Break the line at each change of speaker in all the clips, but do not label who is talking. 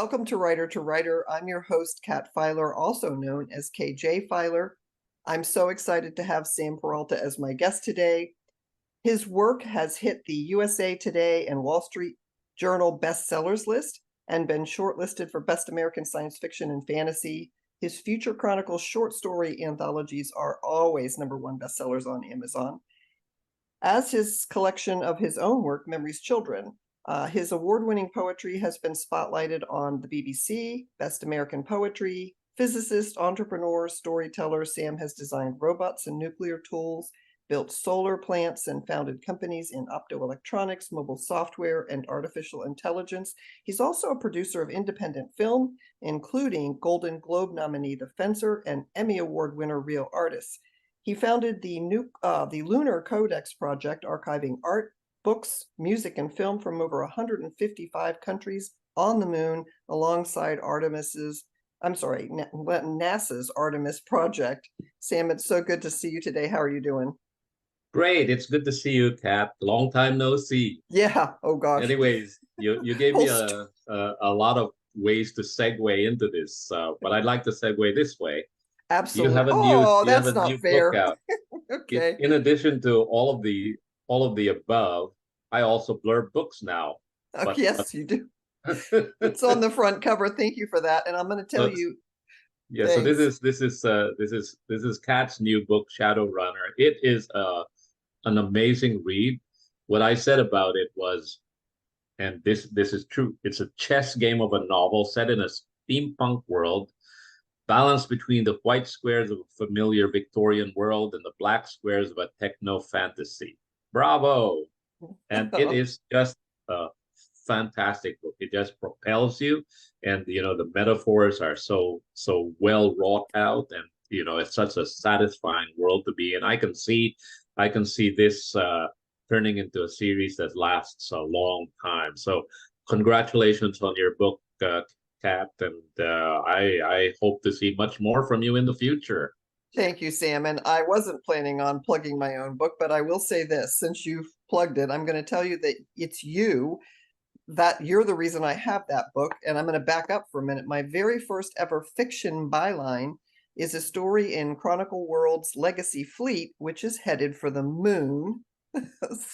Welcome to Writer. I'm your host, Kat Filer, also known as KJ Filer. I'm so excited to have Sam Peralta as my guest today. His work has hit the USA Today and Wall Street Journal bestsellers list and been shortlisted for Best American Science Fiction and Fantasy. His Future Chronicles short story anthologies are always #1 bestsellers on Amazon. As his collection of his own work, Memory's Children, his award-winning poetry has been spotlighted on the BBC, Best American Poetry, Physicist, Entrepreneur, Storyteller. Sam has designed robots and nuclear tools, built solar plants, and founded companies in optoelectronics, mobile software, and artificial intelligence. He's also a producer of independent film, including Golden Globe nominee The Fencer and Emmy Award winner Real Artists. He founded the LUNAR CODEX project, archiving art, books, music, and film from over 155 countries on the moon, alongside NASA's Artemis project. Sam, it's so good to see you today. How are you doing?
Great. It's good to see you, Kat. Long time no see.
Yeah. Oh gosh.
Anyways, you gave me a lot of ways to segue into this, but I'd like to segue this way.
Absolutely.
You have a
that's not fair.
book out.
Okay.
In addition to all of the above, I also blurb books now.
Yes, you do. It's on the front cover. Thank you for that. And I'm going to tell you.
Yeah.
Thanks.
So this is Kat's new book, Shadowrunner. It is an amazing read. What I said about it was, and this is true, it's a chess game of a novel set in a steampunk world, balanced between the white squares of a familiar Victorian world and the black squares of a techno fantasy. Bravo! And it is just a fantastic book. It just propels you, and the metaphors are so well wrought out, and it's such a satisfying world to be in. I can see this turning into a series that lasts a long time. So congratulations on your book, Kat, and I hope to see much more from you in the future.
Thank you, Sam. And I wasn't planning on plugging my own book, but I will say this, since you've plugged it, I'm going to tell you that it's you're the reason I have that book. And I'm going to back up for a minute. My very first ever fiction byline is a story in Chronicle World's Legacy Fleet, which is headed for the moon.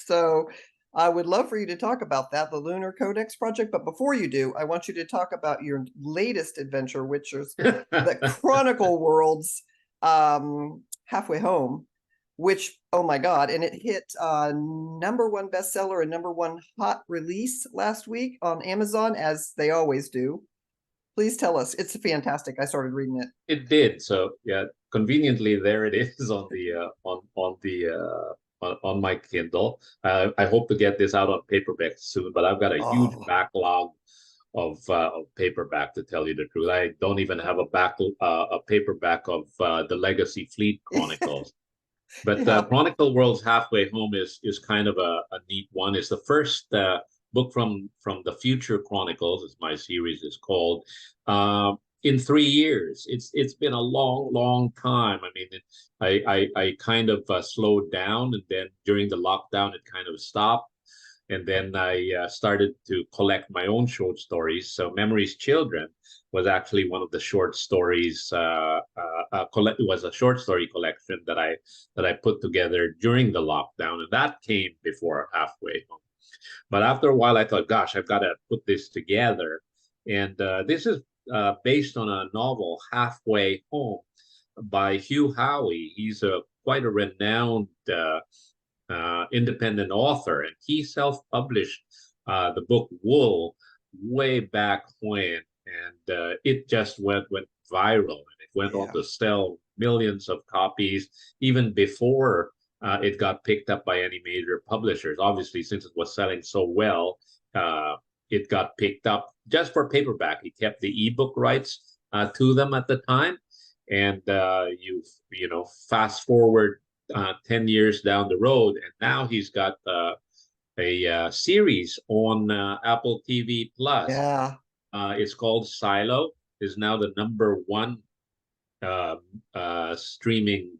So I would love for you to talk about that, the Lunar Codex project. But before you do, I want you to talk about your latest adventure, which is the Chronicle World's Halfway Home, which, oh my God, and it hit #1 bestseller and #1 hot release last week on Amazon, as they always do. Please tell us. It's fantastic. I started reading it.
It did. So yeah, conveniently there it is on my Kindle. I hope to get this out on paperback soon, but I've got a huge backlog of paperback, to tell you the truth. I don't even have a paperback of the Legacy Fleet Chronicles. But
Yeah.
Chronicle World's Halfway Home is kind of a neat one. It's the first book from the Future Chronicles, as my series is called, in 3 years. It's been a long time. I mean, I kind of slowed down, and then during the lockdown, it kind of stopped. And then I started to collect my own short stories. So Memory's Children was actually one of the short stories. It was a short story collection that I put together during the lockdown, and that came before Halfway Home. But after a while, I thought, gosh, I've got to put this together. And this is based on a novel, Halfway Home, by Hugh Howey. He's quite a renowned independent author, and he self-published the book Wool way back when, and it just went viral, and it went on to sell millions of copies even before it got picked up by any major publishers. Obviously, since it was selling so well, it got picked up just for paperback. He kept the ebook rights to them at the time, and fast forward 10 years down the road, and now he's got a series on Apple TV Plus.
Yeah.
It's called Silo. Is now the #1 streaming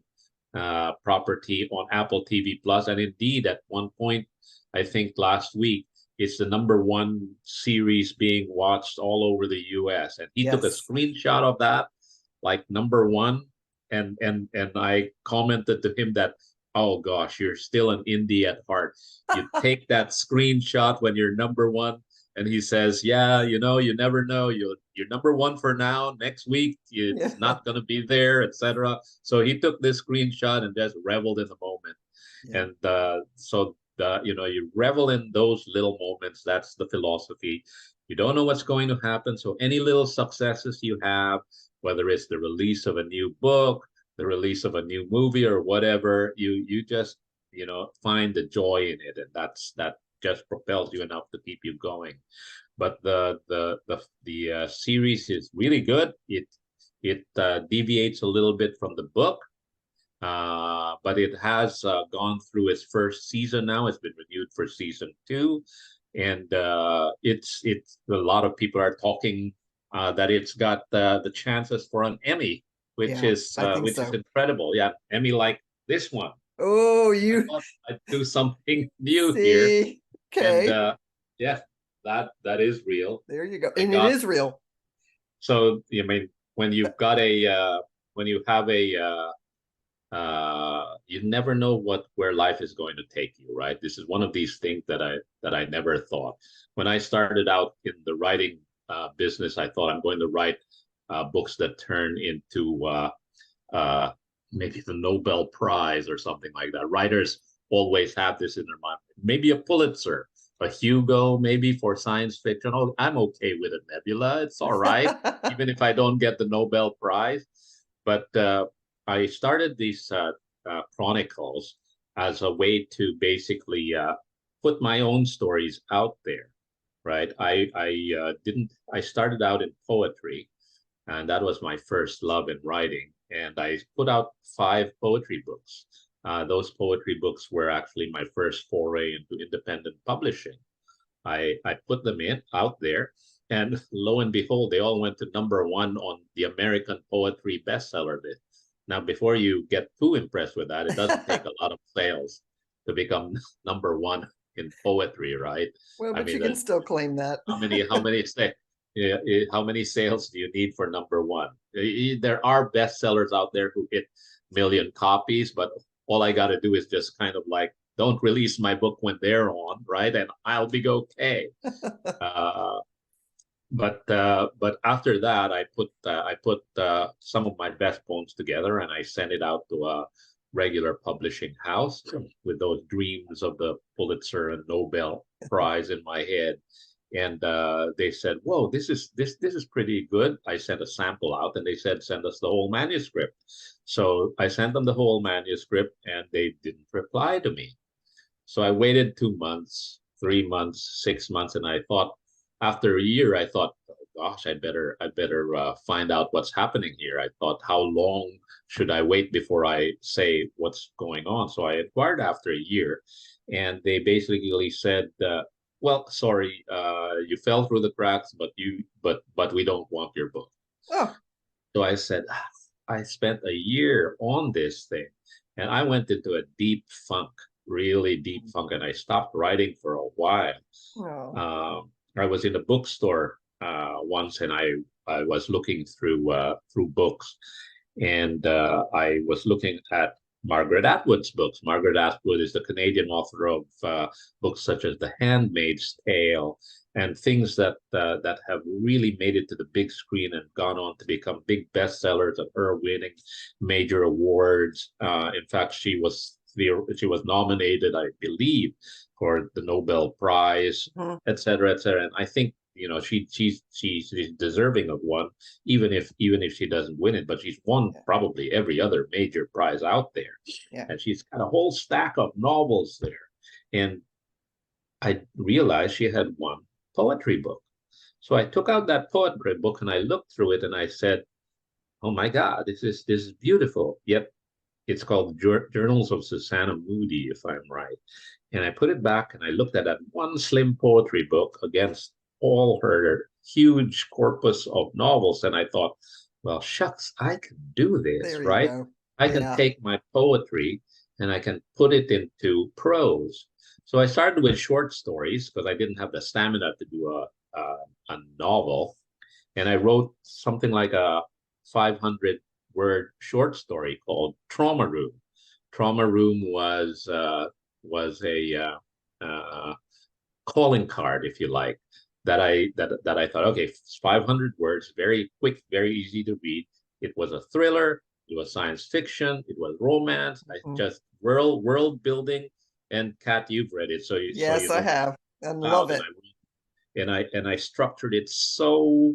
property on Apple TV Plus, and indeed, at one point, I think last week, it's the #1 series being watched all over the US. And he took a
Yes.
screenshot of that, like #1. And I commented to him that, oh gosh, you're still an indie at heart. You take that screenshot when you're #1. And he says, yeah, you know, you never know. You're #1 for now. Next week,
Yeah.
it's not going to be there, etc. So he took this screenshot and just reveled in the moment.
Yeah.
And so you know, you revel in those little moments. That's the philosophy. You don't know what's going to happen. So any little successes you have, whether it's the release of a new book, the release of a new movie, or whatever, you just, you know, find the joy in it, and that just propels you enough to keep you going. But the series is really good. It deviates a little bit from the book, but it has gone through its first season now. It's been renewed for season 2, and it's a lot of people are talking that it's got the chances for an Emmy, which
Yeah,
is
I think so.
incredible. Yeah, Emmy like this one.
Oh,
I
you
thought I'd do something new here,
see.
and
Okay.
yeah, that is real.
There you go.
I
And it
got
is real.
so I mean when you've got a when you have a you never know where life is going to take you, right? This is one of these things that I never thought. When I started out in the writing business, I thought I'm going to write books that turn into uh, maybe the Nobel Prize or something like that. Writers always have this in their mind. Maybe a Pulitzer, a Hugo, maybe for science fiction. Oh, I'm okay with a Nebula. It's all right, even if I don't get the Nobel Prize. But I started these chronicles as a way to basically put my own stories out there, right? I didn't. I started out in poetry, and that was my first love in writing. And I put out 5 poetry books. Those poetry books were actually my first foray into independent publishing. I put them out there, and lo and behold, they all went to #1 on the American Poetry bestseller list. Now, before you get too impressed with that, it doesn't take a lot of sales to become #1 in poetry, right?
Well,
I
but you
mean,
can still claim that.
yeah, how many sales do you need for #1? There are bestsellers out there who hit million copies, but all I got to do is just kind of like, don't release my book when they're on, right? And I'll be okay. Uh, but after that, I put some of my best poems together, and I sent it out to a regular publishing house with those dreams of the Pulitzer and Nobel Prize in my head. And they said, "Whoa, this is pretty good." I sent a sample out, and they said, "Send us the whole manuscript." So I sent them the whole manuscript, and they didn't reply to me. So I waited 2 months, 3 months, 6 months, and I thought, after a year, I thought, oh, gosh, I better find out what's happening here. I thought, how long should I wait before I say what's going on? So I inquired after a year, and they basically said, well, sorry, you fell through the cracks, but we don't want your book.
Oh,
So I said, I spent a year on this thing, and I went into a deep funk, really deep funk, and I stopped writing for a while.
oh.
I was in a bookstore once, and I was looking through books, and I was looking at Margaret Atwood's books. Margaret Atwood is the Canadian author of books such as The Handmaid's Tale and things that have really made it to the big screen and gone on to become big bestsellers, and her winning major awards. In fact, she was nominated, I believe, for the Nobel Prize,
Mhm.
et cetera, et cetera. And I think, you know, she's deserving of one, even if she doesn't win it. But she's won
Yeah.
probably every other major prize out there,
Yeah.
and she's got a whole stack of novels there. And I realized she had one poetry book. So I took out that poetry book and I looked through it and I said, "Oh my God, this is beautiful." Yet it's called Journals of Susanna Moody, if I'm right. And I put it back and I looked at that one slim poetry book against all her huge corpus of novels. And I thought, well, shucks, I can do this,
There you
right?
go.
I can
Yeah.
take my poetry and I can put it into prose. So I started with short stories because I didn't have the stamina to do a novel. And I wrote something like a 500 word short story called Trauma Room. Trauma Room was a calling card, if you like, that I thought, okay, 500 words, very quick, very easy to read. It was a thriller, it was science fiction, it was romance, just world building. And Kat, you've read it, so you
Yes, I
know
have and
how
love
that
it.
I structured it so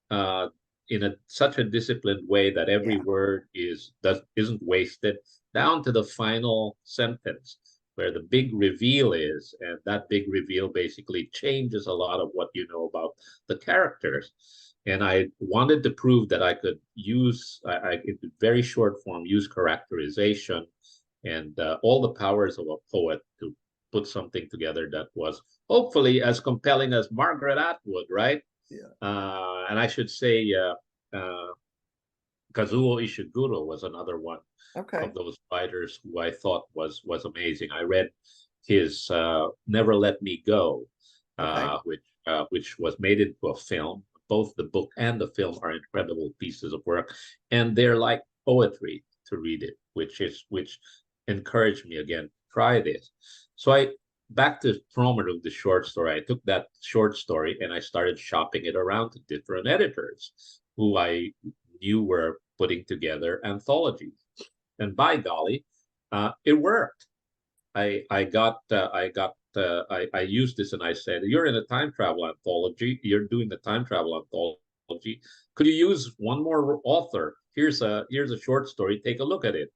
uh, in such a disciplined way that every
Yeah.
word isn't wasted down to the final sentence where the big reveal is, and that big reveal basically changes a lot of what you know about the characters. And I wanted to prove that I could use, in very short form, use characterization and all the powers of a poet to put something together that was hopefully as compelling as Margaret Atwood, right?
Yeah.
And I should say Kazuo Ishiguro was another one of
Okay.
those writers who I thought was amazing. I read his Never Let Me Go,
Okay.
which was made into a film. Both the book and the film are incredible pieces of work, and they're like poetry to read it, which encouraged me again, try this. So I back to Trauma of the short story. I took that short story and I started shopping it around to different editors who I knew were putting together anthologies. And by golly, it worked. I used this and I said, "You're in a time travel anthology. You're doing the time travel anthology. Could you use one more author? Here's a short story. Take a look at it."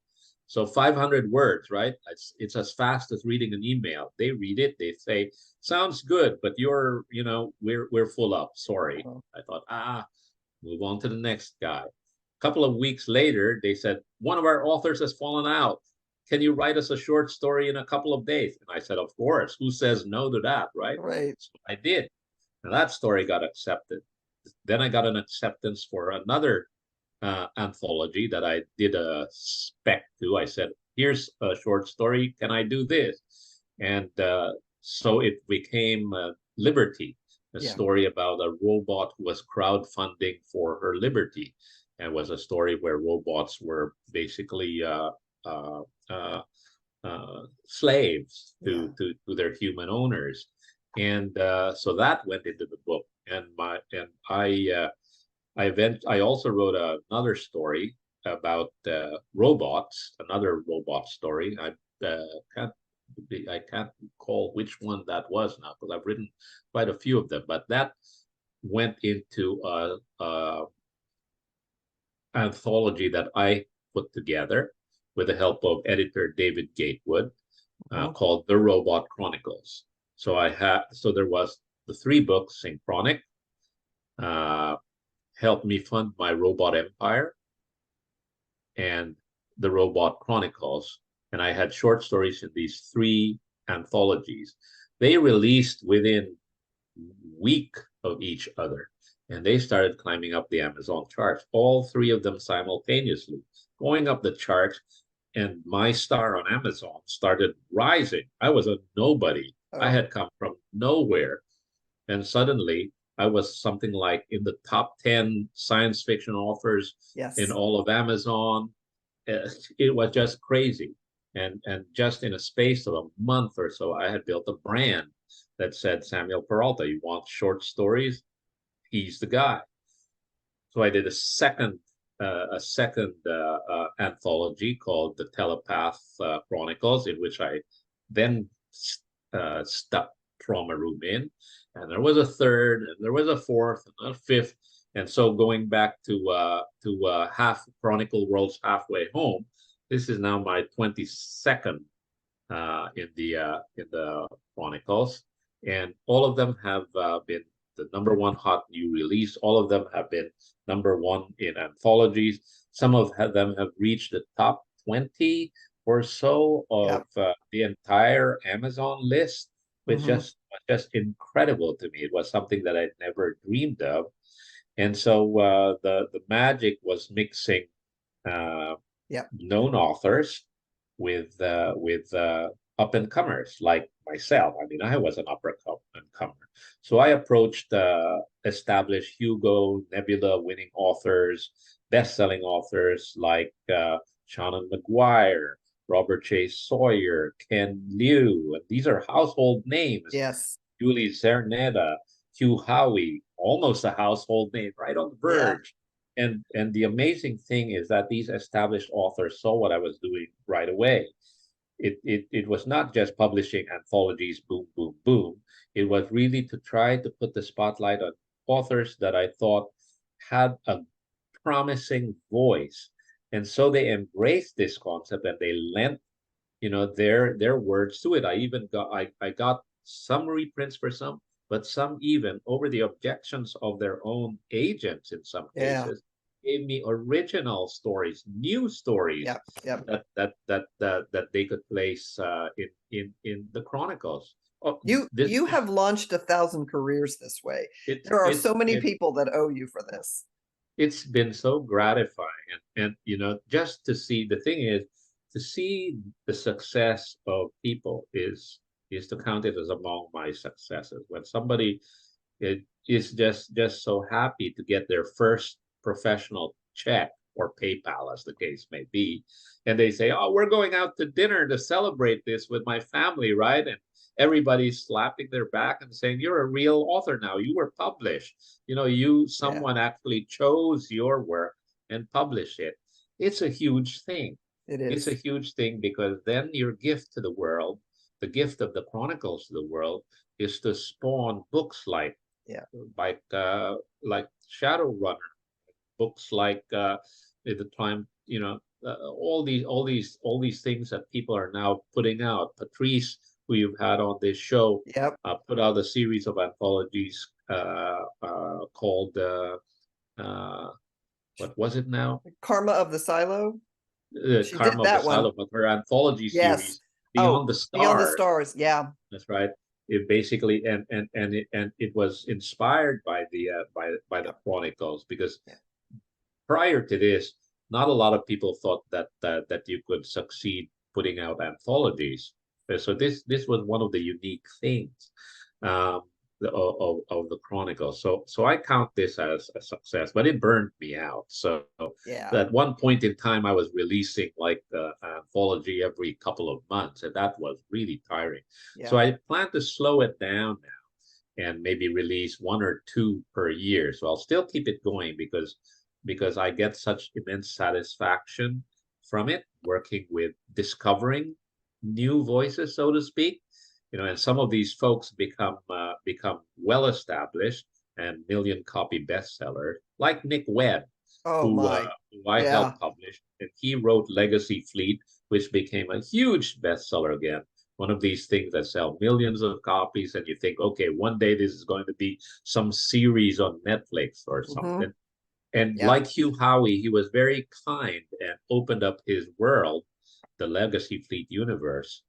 So 500 words, right? It's as fast as reading an email. They read it, they say, "Sounds good, but we're full up. Sorry."
Uh-huh.
I thought, move on to the next guy. A couple of weeks later, they said, "One of our authors has fallen out. Can you write us a short story in a couple of days?" And I said, "Of course. Who says no to that, right?"
Right.
So I did. And that story got accepted. Then I got an acceptance for another anthology that I did a spec to. I said, "Here's a short story. Can I do this?" And so it became Liberty, a
Yeah.
story about a robot who was crowdfunding for her liberty, and was a story where robots were basically uh, uh, slaves
Yeah.
to their human owners. And so that went into the book. And I also wrote another story about robots, another robot story. Can't I can't recall which one that was now because I've written quite a few of them. But that went into a anthology that I put together with the help of editor David Gatewood,
Mhm.
called The Robot Chronicles. So there was the three books: Synchronic, uh, Help Me Fund My Robot Empire, and The Robot Chronicles. And I had short stories in these three anthologies. They released within week of each other, and they started climbing up the Amazon charts, all three of them simultaneously, going up the charts. And my star on Amazon started rising. I was a nobody. I
Oh,
had come from nowhere. And suddenly I was something like in the top 10 science fiction authors in
yes.
all of Amazon. It was just crazy. And just in a space of a month or so, I had built a brand that said, "Samuel Peralta, you want short stories? He's the guy." So I did a second anthology called The Telepath Chronicles, in which I then stuck Trauma Room in, and there was a third, and there was a fourth, and a fifth, and so going back to half Chronicle Worlds Halfway Home, this is now my 22nd in the Chronicles, and all of them have been the number one hot new release. All of them have been number one in anthologies. Some of them have reached the top 20 or so of
Yep.
the entire Amazon list, which
Hmm.
just incredible to me. It was something that I'd never dreamed of, and so the magic was mixing uh,
Yep.
known authors with up-and-comers like myself. I mean, I was an up-and-comer. So I approached established Hugo, Nebula winning authors, best-selling authors like Shannon McGuire, Robert J. Sawyer, Ken Liu. And these are household names.
Yes.
Julie Cerneda, Hugh Howey, almost a household name, right on the
Yeah.
verge. And the amazing thing is that these established authors saw what I was doing right away. It was not just publishing anthologies, boom, boom, boom. It was really to try to put the spotlight on authors that I thought had a promising voice. And so they embraced this concept and they lent, their words to it. I got some reprints for some, but some even over the objections of their own agents in some
Yeah.
cases gave me original stories, new stories
Yep. Yep.
that they could place in the chronicles. Oh,
You have launched 1,000 careers this way.
it's
There are
it's
so many
it,
people that owe you for this.
it's been so gratifying, and just to see, the thing is, to see the success of people is to count it as among my successes. When somebody is just so happy to get their first professional check, or PayPal as the case may be, and they say, oh, we're going out to dinner to celebrate this with my family, right? And everybody's slapping their back and saying, you're a real author now, you were published,
Yeah,
someone actually chose your work and published it. It's a huge thing.
it
It's a
is.
huge thing, because then your gift to the world, the gift of the chronicles to the world, is to spawn books
Yeah.
like like Shadowrunner, books like at the time, all these things that people are now putting out. Patrice, who you've had on this show,
Yep.
put out a series of anthologies called what was it now?
Karma of the Silo.
The
She did
Karma of the
that one.
Silo, but her anthology
Yes.
series,
Oh,
Beyond the
Beyond the
Stars.
Stars. Yeah.
That's right. It basically, and it was inspired by the
Yep.
Chronicles, because
Yeah.
prior to this, not a lot of people thought that you could succeed putting out anthologies. So this was one of the unique things um, of the Chronicles. So I count this as a success, but it burned me out. So
Yeah.
at one point in time, I was releasing like an anthology every couple of months, and that was really tiring. So
Yeah.
I plan to slow it down now and maybe release one or two per year. So I'll still keep it going, because I get such immense satisfaction from it, working with discovering new voices, so to speak. And some of these folks become well established and million copy bestsellers, like Nick Webb,
Oh
who
my.
who I
Yeah.
helped publish, and he wrote Legacy Fleet, which became a huge bestseller again. One of these things that sell millions of copies, and you think, okay, one day this is going to be some series on Netflix or
Hmm.
something. And
Yeah.
like Hugh Howey, he was very kind and opened up his world, the Legacy Fleet universe,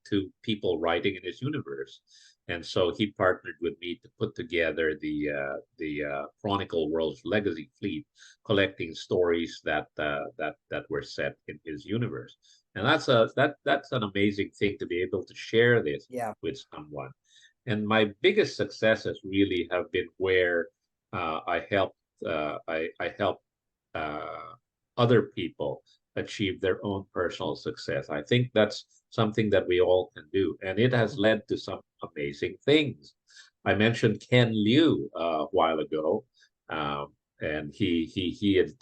to people writing in his universe. And so he partnered with me to put together the Chronicle World's Legacy Fleet, collecting stories that were set in his universe. And that's an amazing thing, to be able to share this
Yeah.
with someone. And my biggest successes really have been where I help other people achieve their own personal success. I think that's something that we all can do, and it has
Mhm.
led to some amazing things. I mentioned Ken Liu a while ago, and he had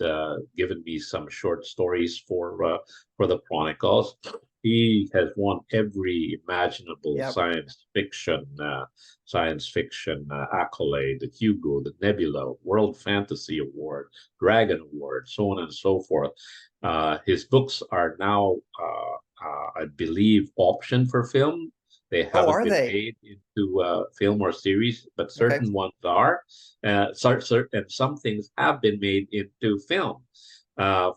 given me some short stories for the Chronicles. He has won every imaginable
Yep.
science fiction accolade, the Hugo, the Nebula, World Fantasy Award, Dragon Award, so on and so forth. His books are now, I believe, optioned for film. They
Oh,
haven't
are
been
they?
made into film or series, but
Okay.
certain ones are. And some things have been made into film.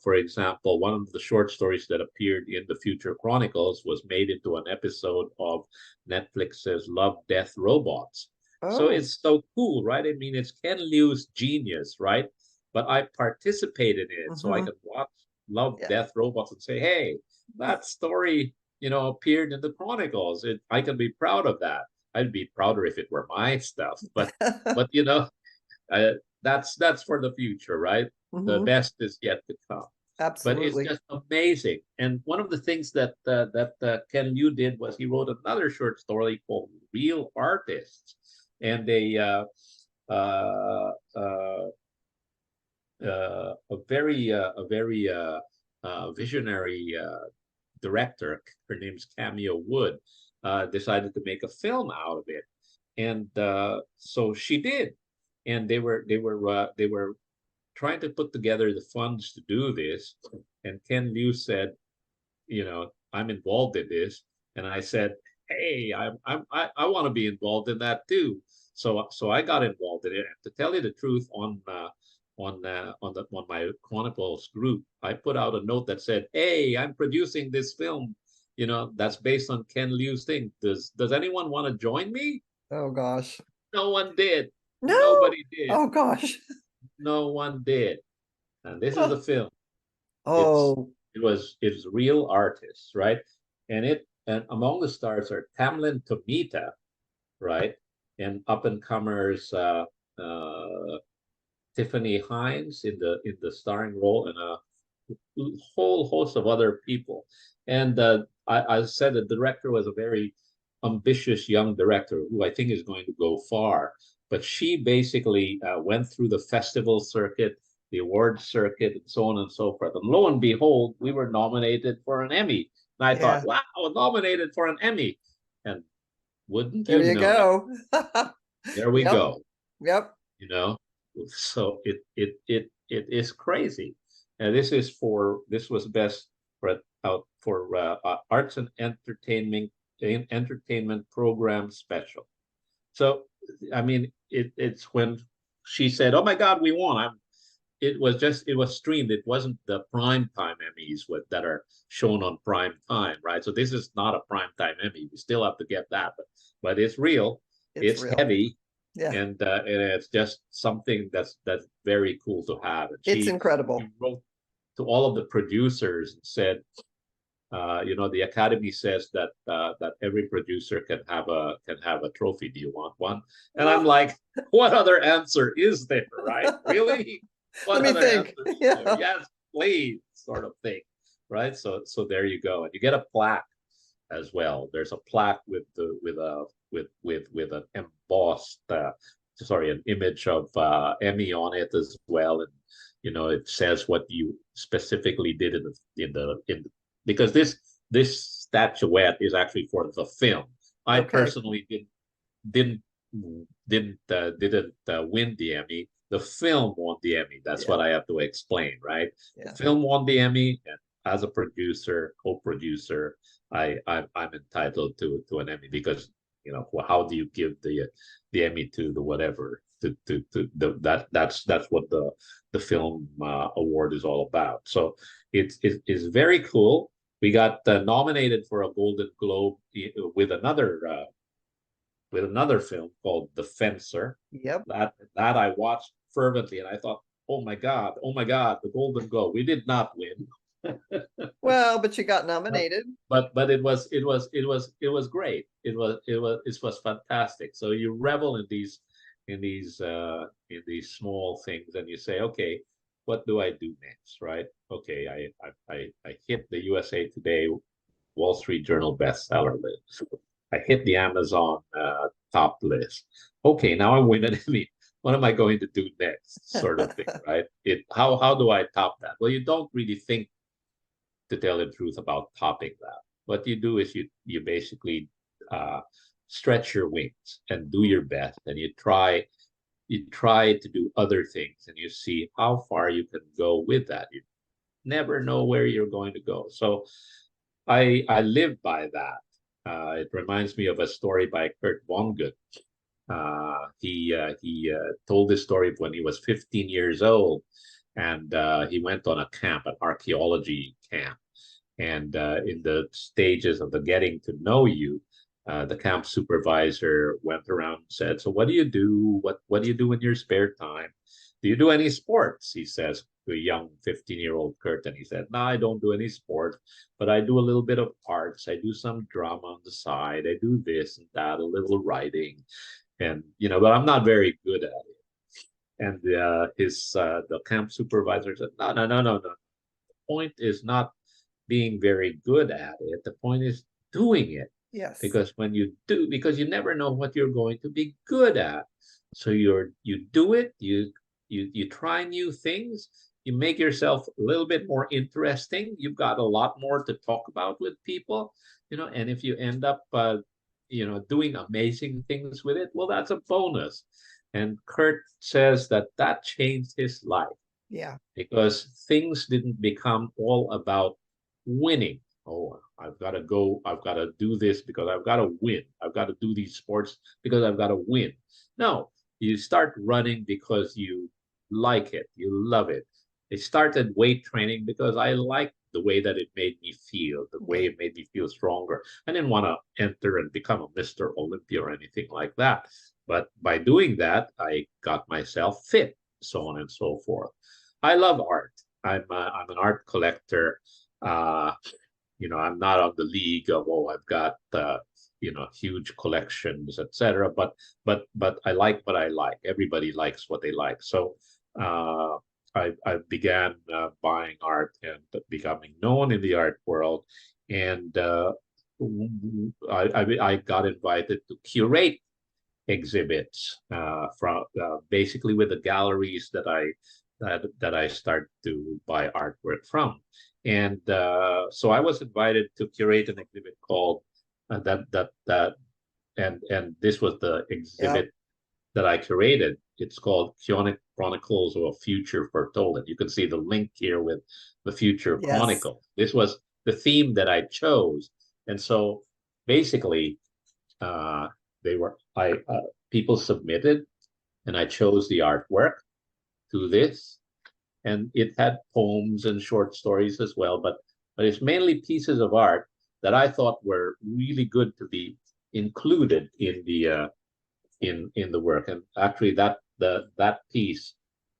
For example, one of the short stories that appeared in the Future Chronicles was made into an episode of Netflix's Love, Death, Robots. So
Oh,
it's so cool, right? I mean, it's Ken Liu's genius, right? But I participated in it, so I
hmm.
could watch Love,
Yeah.
Death, Robots and say, hey, that story, appeared in the Chronicles. I can be proud of that. I'd be prouder if it were my stuff, but that's for the future, right? The
Mhm.
best is yet to come. But it's
Absolutely.
just amazing. And one of the things that Ken Liu did was he wrote another short story called Real Artists, and uh, uh, a very visionary director. Her name's Cameo Wood. Decided to make a film out of it, and so she did. And they were trying to put together the funds to do this. And Ken Liu said, I'm involved in this. And I said, hey, I want to be involved in that too. So I got involved in it. And to tell you the truth, on my Chronicles group, I put out a note that said, hey, I'm producing this film, that's based on Ken Liu's thing. Does anyone want to join me?
Oh gosh.
No one did.
No.
Nobody did.
Oh gosh.
No one did. And this is the film. It's
Oh,
it's real artists, right? And among the stars are Tamlin Tomita, right? And up and comers Tiffany Hines in the starring role, and a whole host of other people. And I said the director was a very ambitious young director who I think is going to go far. But she basically went through the festival circuit, the award circuit, and so on and so forth. And lo and behold, we were nominated for an Emmy. And I
yeah.
thought, wow, nominated for an Emmy. And wouldn't
There
you
you
know it,
go.
there we
Yep.
go.
Yep.
you know so it is crazy. And this was best for arts and entertainment program special. So I mean, it's when she said, oh my god, we won. It was streamed. It wasn't the prime time Emmys that are shown on prime time, right? So this is not a prime time Emmy. We still have to get that, but it's real.
It's
It's
real.
heavy,
Yeah.
and it's just something that's very cool to have. And
It's
she
incredible.
wrote to all of the producers and said, the Academy says that every producer can have a trophy. Do you want one? And I'm like, what other answer is there, right? Really?
Let
What
me
other
think.
answer is there?
Yeah.
Yes, please, sort of thing, right? So there you go, and you get a plaque as well. There's a plaque with an embossed, an image of Emmy on it as well, and it says what you specifically did in because this statuette is actually for the film. I
Okay.
personally didn't didn't win the Emmy. The film won the Emmy. That's
Yeah.
what I have to explain, right? The
Yeah.
film won the Emmy, and as a producer, co-producer, I'm entitled to an Emmy because how do you give the Emmy to the whatever to that's what the film award is all about. So it's very cool. We got nominated for a Golden Globe with another film called The Fencer.
Yep.
That I watched fervently, and I thought, oh my god, the Golden Globe. We did not win,
Well, but you got nominated.
but it was great. It was fantastic. So you revel in these small things, and you say, okay, what do I do next, right? Okay, I hit the USA Today Wall Street Journal bestseller list. I hit the Amazon top list. Okay, now I'm winning Emmy. What am I going to do next? Sort of thing, right? How do I top that? Well, you don't really think, to tell the truth, about topping that. What you do is you basically uh, stretch your wings and do your best, and you try to do other things, and you see how far you can go with that. You never know where you're going to go. So I live by that. It reminds me of a story by Kurt Vonnegut. He told this story when he was 15 years old, and he went on a camp, an archaeology camp. And in the stages of the getting to know you, the camp supervisor went around and said, "So what do you do? What do you do in your spare time?" do you do any sports? He says to a young 15-year-old Kurt, and he said, no, I don't do any sports, but I do a little bit of arts. I do some drama on the side. I do this and that, a little writing, and but I'm not very good at it. And the camp supervisor said, no, no, no, no, no. The point is not being very good at it. The point is doing it.
Yes.
Because when you do, because you never know what you're going to be good at. So you do it, you try new things, you make yourself a little bit more interesting. You've got a lot more to talk about with people, and if you end up doing amazing things with it, well, that's a bonus. And Kurt says that changed his life.
Yeah.
Because things didn't become all about winning. Oh, I've got to go, I've got to do this because I've got to win. I've got to do these sports because I've got to win. No, you start running because you like it, you love it. I started weight training because I liked the way that it made me feel, the way it made me feel stronger. I didn't want to enter and become a Mr. Olympia or anything like that. But by doing that, I got myself fit, so on and so forth. I love art. I'm an art collector. I'm not on the league of, I've got huge collections, etc. But I like what I like. Everybody likes what they like. So I began buying art and becoming known in the art world, and I got invited to curate exhibits from basically with the galleries that I start to buy artwork from. And so I was invited to curate an exhibit called and this was the exhibit that I curated. It's called Chronicles of a Future Foretold. And you can see the link here with the Future Chronicle. This was the theme that I chose. And so basically people submitted, and I chose the artwork to this. And it had poems and short stories as well, but it's mainly pieces of art that I thought were really good to be included in the work. And actually, that piece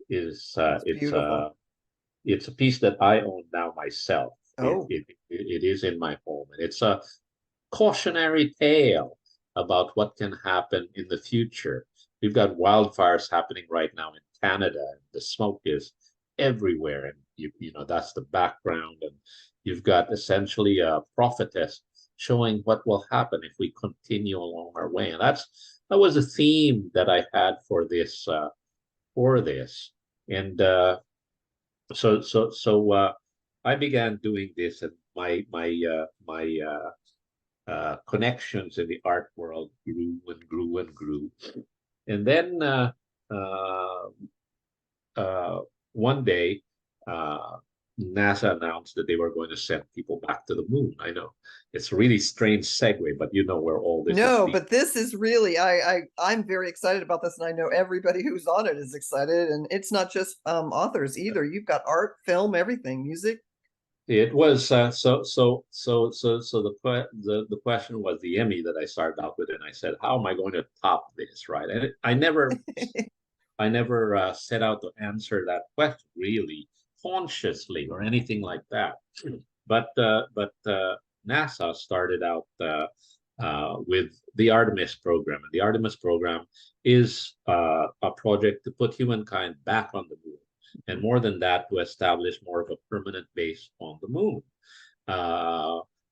is it's a piece that I own now myself. It is in my home, and it's a cautionary tale about what can happen in the future. We've got wildfires happening right now in Canada, and the smoke is everywhere, and that's the background, and you've got essentially a prophetess showing what will happen if we continue along our way. And that was a theme that I had for this and so I began doing this, and my connections in the art world grew and grew and grew. And then one day, NASA announced that they were going to send people back to the moon. I know it's a really strange segue, but you know where all this is.
But this is really, I'm very excited about this, and I know everybody who's on it is excited. And it's not just authors either. You've got art, film, everything, music.
It was so the question was the Emmy that I started out with, and I said, how am I going to top this, right? And I never set out to answer that question really consciously or anything like that. But NASA started out with the Artemis program, and the Artemis program is a project to put humankind back on the moon, and more than that, to establish more of a permanent base on the moon.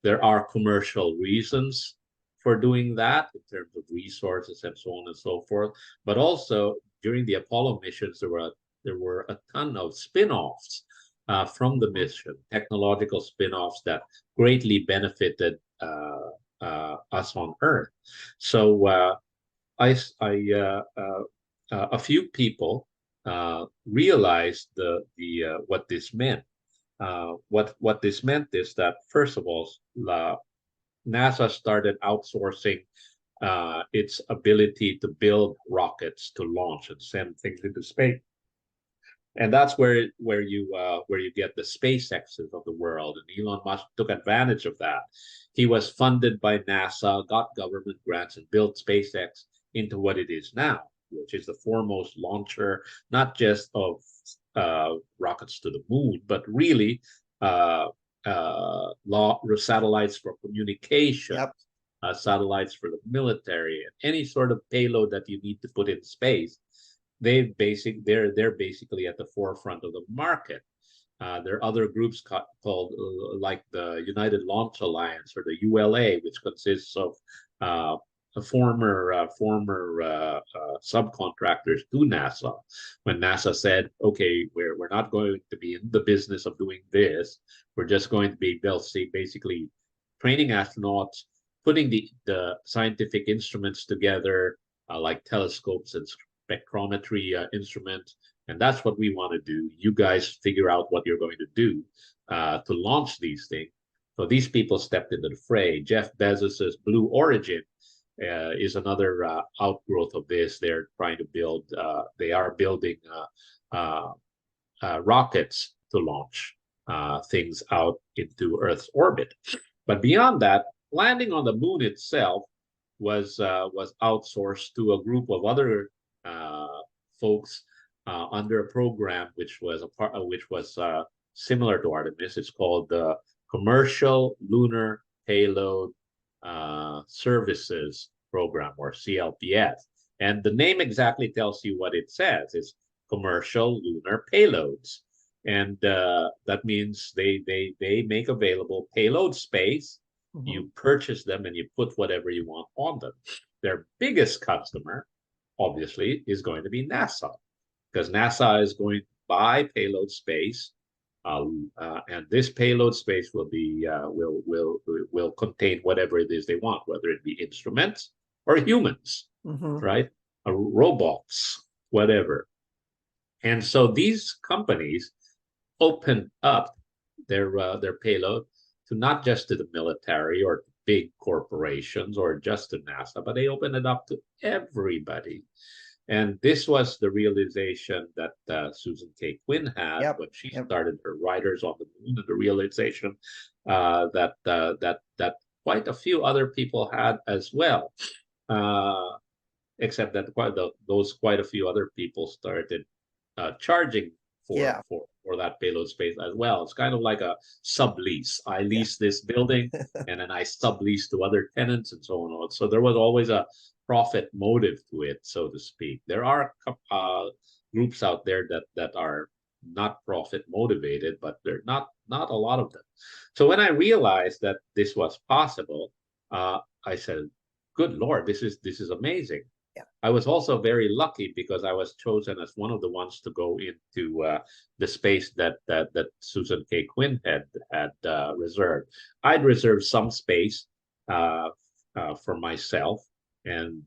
There are commercial reasons for doing that in terms of resources and so on and so forth, but also during the Apollo missions, there were a ton of spin-offs from the mission, technological spin-offs that greatly benefited us on Earth. So a few people realized what this meant. What this meant is that, first of all, NASA started outsourcing its ability to build rockets to launch and send things into space, and that's where you get the SpaceXs of the world. And Elon Musk took advantage of that. He was funded by NASA, got government grants, and built SpaceX into what it is now. which is the foremost launcher, not just of rockets to the moon, but really satellites for communication,
Yep.
satellites for the military, and any sort of payload that you need to put in space. They're basically at the forefront of the market. There are other groups called like the United Launch Alliance or the ULA, which consists of former subcontractors to NASA. When NASA said, "Okay, we're not going to be in the business of doing this. We're just going to be basically training astronauts, putting the scientific instruments together, like telescopes and spectrometry instruments." And that's what we want to do. You guys figure out what you're going to do to launch these things. So these people stepped into the fray. Jeff Bezos's Blue Origin is another outgrowth of this. They're trying to build, they are building rockets to launch things out into Earth's orbit. But beyond that, landing on the moon itself was outsourced to a group of other folks under a program which was similar to Artemis. It's called the Commercial Lunar Payload Services Program, or CLPS. And the name exactly tells you what it says. It's Commercial Lunar Payloads. And that means they make available payload space. Mm-hmm. You purchase them and you put whatever you want on them. Their biggest customer, obviously, is going to be NASA, because NASA is going to buy payload space, and this payload space will contain whatever it is they want, whether it be instruments or humans, mm-hmm. right? Robots, whatever. And so these companies open up their payload to not just to the military or big corporations or just to NASA, but they open it up to everybody. And this was the realization that Susan K. Quinn had when she started her Riders on the Moon, and the realization that quite a few other people had as well, except that quite a few other people started charging for that payload space as well. It's kind of like a sublease. I lease this building and then I sublease to other tenants and so on. So there was always a profit motive to it, so to speak. There are groups out there that are not profit motivated, but they're not a lot of them. So when I realized that this was possible, I said, "Good Lord, this is amazing." Yeah. I was also very lucky because I was chosen as one of the ones to go into the space that Susan K. Quinn had reserved. I'd reserved some space for myself,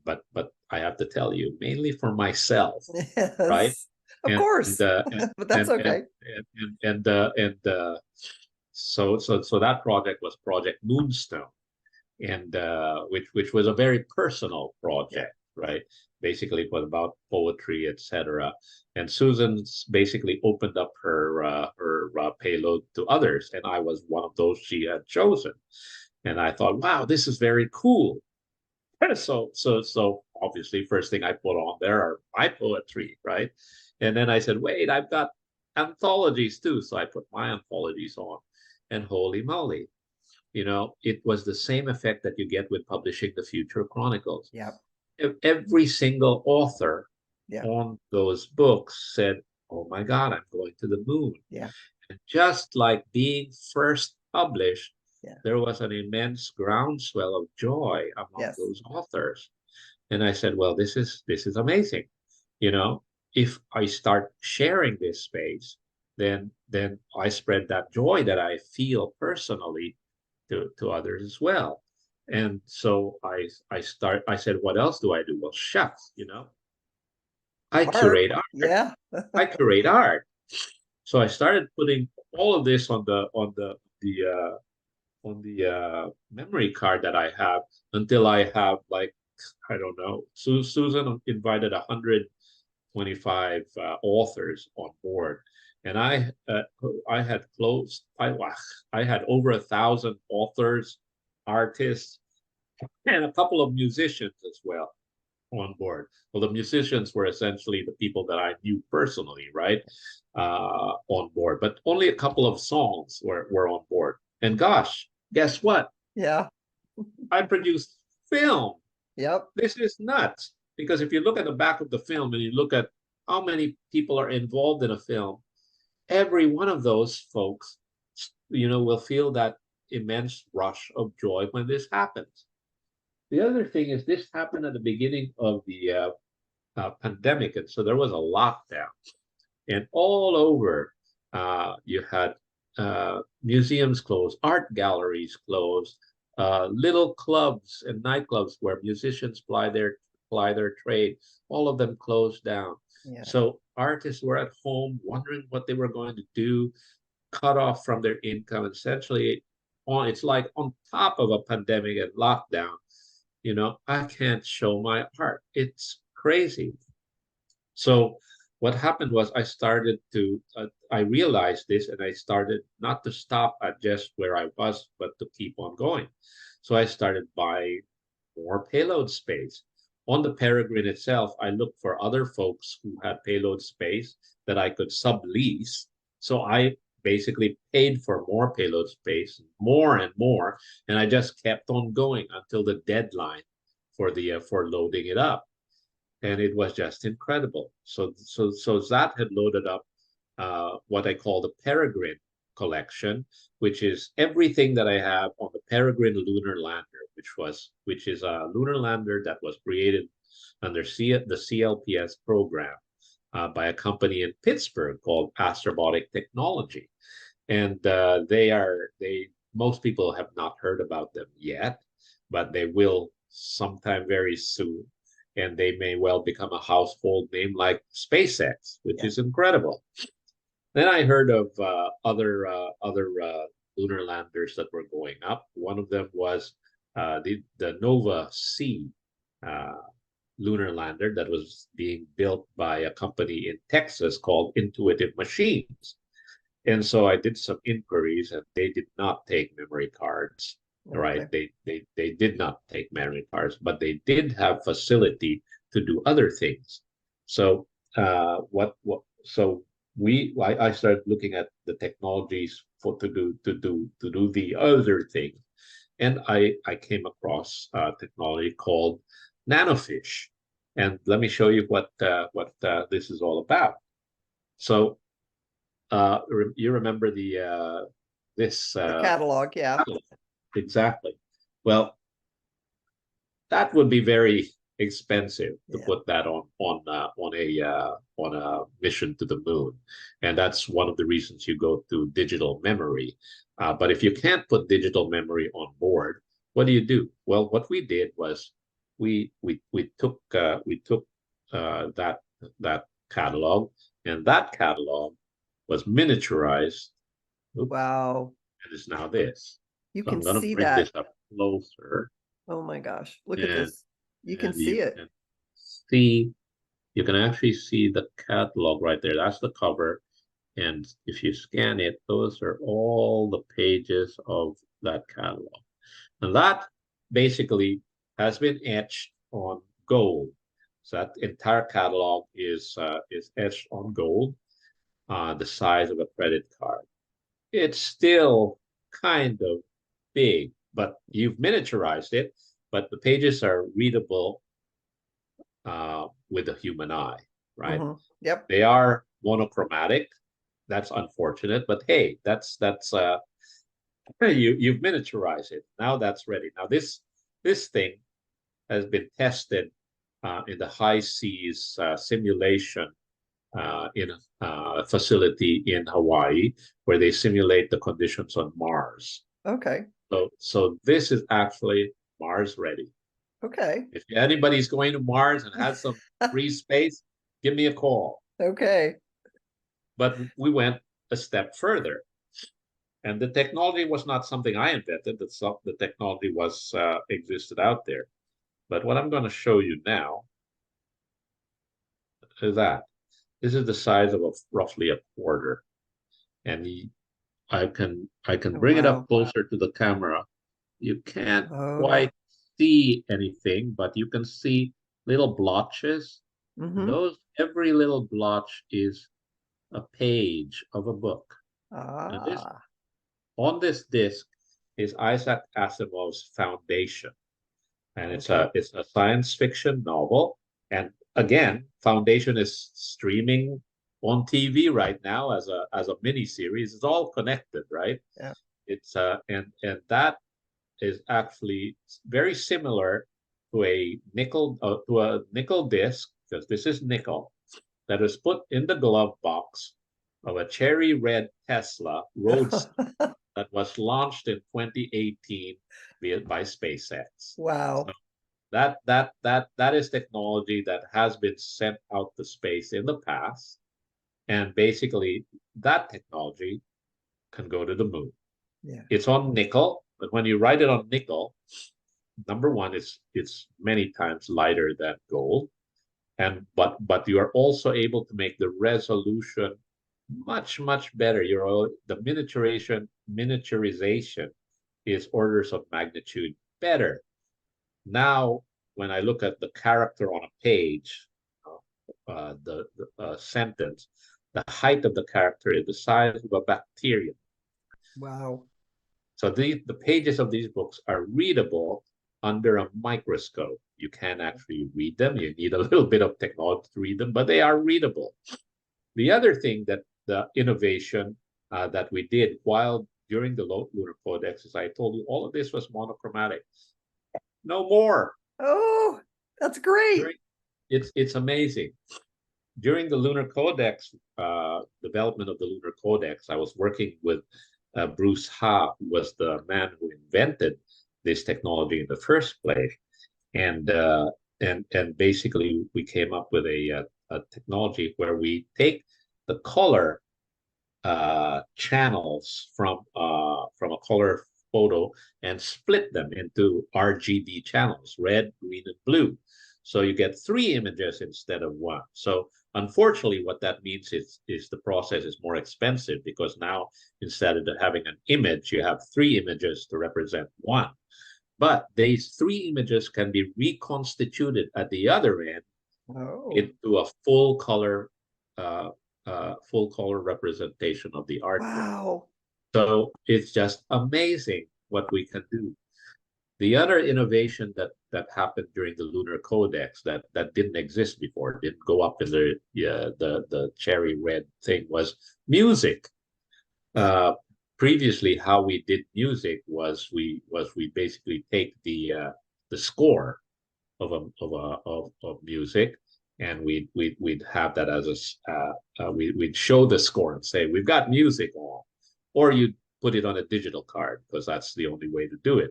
but I have to tell you, mainly for myself, yes, right?
Of course, but that's okay.
So that project was Project Moonstone, and which was a very personal project. Right, basically it was about poetry, etc. And Susan's basically opened up her payload to others, and I was one of those she had chosen. And I thought, wow, this is very cool. So obviously, first thing I put on there are my poetry, right? And then I said, wait, I've got anthologies too, so I put my anthologies on, and holy moly, it was the same effect that you get with publishing the Future Chronicles. Yeah. Every single author on those books said, "Oh my God, I'm going to the moon." Yeah. And just like being first published, there was an immense groundswell of joy among those authors. And I said, well, this is amazing. If I start sharing this space, then I spread that joy that I feel personally to others as well. And so I said, what else do I do? Well, shucks, I curate art.
Yeah.
I curate art. So I started putting all of this on the memory card that I have, until I have, like, I don't know, Susan invited 125 authors on board. And I had I had over 1,000 authors, artists, and a couple of musicians as well. on board. Well, the musicians were essentially the people that I knew personally, right? On board, but only a couple of songs were on board. And gosh, guess what?
Yeah.
I produced film.
Yep.
This is nuts. Because if you look at the back of the film and you look at how many people are involved in a film, every one of those folks, will feel that immense rush of joy when this happens. The other thing is this happened at the beginning of the pandemic, and so there was a lockdown, and all over you had museums closed, art galleries closed, little clubs and nightclubs where musicians ply their trade. All of them closed down.
Yeah.
So artists were at home wondering what they were going to do, cut off from their income, essentially. It's like on top of a pandemic and lockdown. I can't show my art. It's crazy. So what happened was I realized this, and I started not to stop at just where I was, but to keep on going. So I started buying more payload space. On the Peregrine itself, I looked for other folks who had payload space that I could sublease. So I basically paid for more payload space, more and more, and I just kept on going until the deadline for loading it up, and it was just incredible. So that had loaded up what I call the Peregrine collection, which is everything that I have on the Peregrine lunar lander, which is a lunar lander that was created under the CLPS program by a company in Pittsburgh called Astrobotic Technology, and most people have not heard about them yet, but they will sometime very soon, and they may well become a household name like SpaceX, which is incredible. Then I heard of other lunar landers that were going up. One of them was the Nova C lunar lander that was being built by a company in Texas called Intuitive Machines. And so I did some inquiries, and they did not take memory cards. Okay. Right? They did not take memory cards, but they did have facility to do other things. So I started looking at the technologies to do the other thing, and I came across technology called nanofish, and let me show you what this is all about. So you remember the
catalog, yeah.
Exactly. Well, that would be very expensive to put that on a mission to the moon, and that's one of the reasons you go to digital memory. But if you can't put digital memory on board, what do? Well, what we did was we took that catalog, and that catalog was miniaturized. Oops,
wow.
and it's now this.
You
so
can
I'm going to
see
bring
that.
this up closer.
Oh my gosh, look at this. You can see it.
You can actually see the catalog right there. That's the cover. And if you scan it, those are all the pages of that catalog. And that basically has been etched on gold. So that entire catalog is etched on gold, the size of a credit card. It's still kind of big, but you've miniaturized it, but the pages are readable with the human eye, right?
Mm-hmm. Yep.
They are monochromatic. That's unfortunate, but hey, that's you've miniaturized it. Now that's ready. Now this thing has been tested in the high seas simulation in a facility in Hawaii, where they simulate the conditions on Mars.
Okay.
So this is actually Mars ready.
Okay.
If anybody's going to Mars and has some free space, give me a call.
Okay.
But we went a step further. And the technology was not something I invented. The technology was existed out there. But what I'm going to show you now is that this is the size of roughly a quarter. And I can bring it up closer to the camera. You can't quite see anything, but you can see little blotches.
Mm-hmm.
Those every little blotch is a page of a book. And this
Ah.
on this disc is Isaac Asimov's Foundation, and
Okay.
it's a science fiction novel. And again, Foundation is streaming on TV right now as a mini series. It's all connected, right?
Yeah.
It's and that is actually very similar to a nickel disc, because this is nickel, that is put in the glove box of a cherry red Tesla Roadster that was launched in 2018 by SpaceX. So
Wow.
that is technology that has been sent out to space in the past, and basically that technology can go to the moon.
Yeah.
It's on nickel, but when you write it on nickel, number one, it's many times lighter than gold, and but you are also able to make the resolution much better. The miniaturization is orders of magnitude better. Now, when I look at the character on a page, the sentence, the height of the character is the size of a bacterium.
Wow.
So the pages of these books are readable under a microscope. You can actually read them. You need a little bit of technology to read them, but they are readable. The other thing that the innovation that we did while during the Lunar Codex, as I told you, all of this was monochromatic. No more.
Oh, that's great.
It's amazing. During the Lunar Codex development of the Lunar Codex, I was working with Bruce Ha, who was the man who invented this technology in the first place, and basically we came up with a technology where we take the color channels from a color photo and split them into RGB channels, red, green, and blue. So you get three images instead of one. So unfortunately, what that means is the process is more expensive, because now instead of having an image, you have three images to represent one. But these three images can be reconstituted at the other end
Oh,
into a uh, full color representation of the artwork.
wow.
So it's just amazing what we can do. The other innovation that happened during the Lunar Codex that didn't exist before, didn't go up in the cherry red thing, was music.
Yeah.
Previously, how we did music was we basically take the score of music, and we'd have that as we'd show the score and say we've got music on, or you'd put it on a digital card, because that's the only way to do it.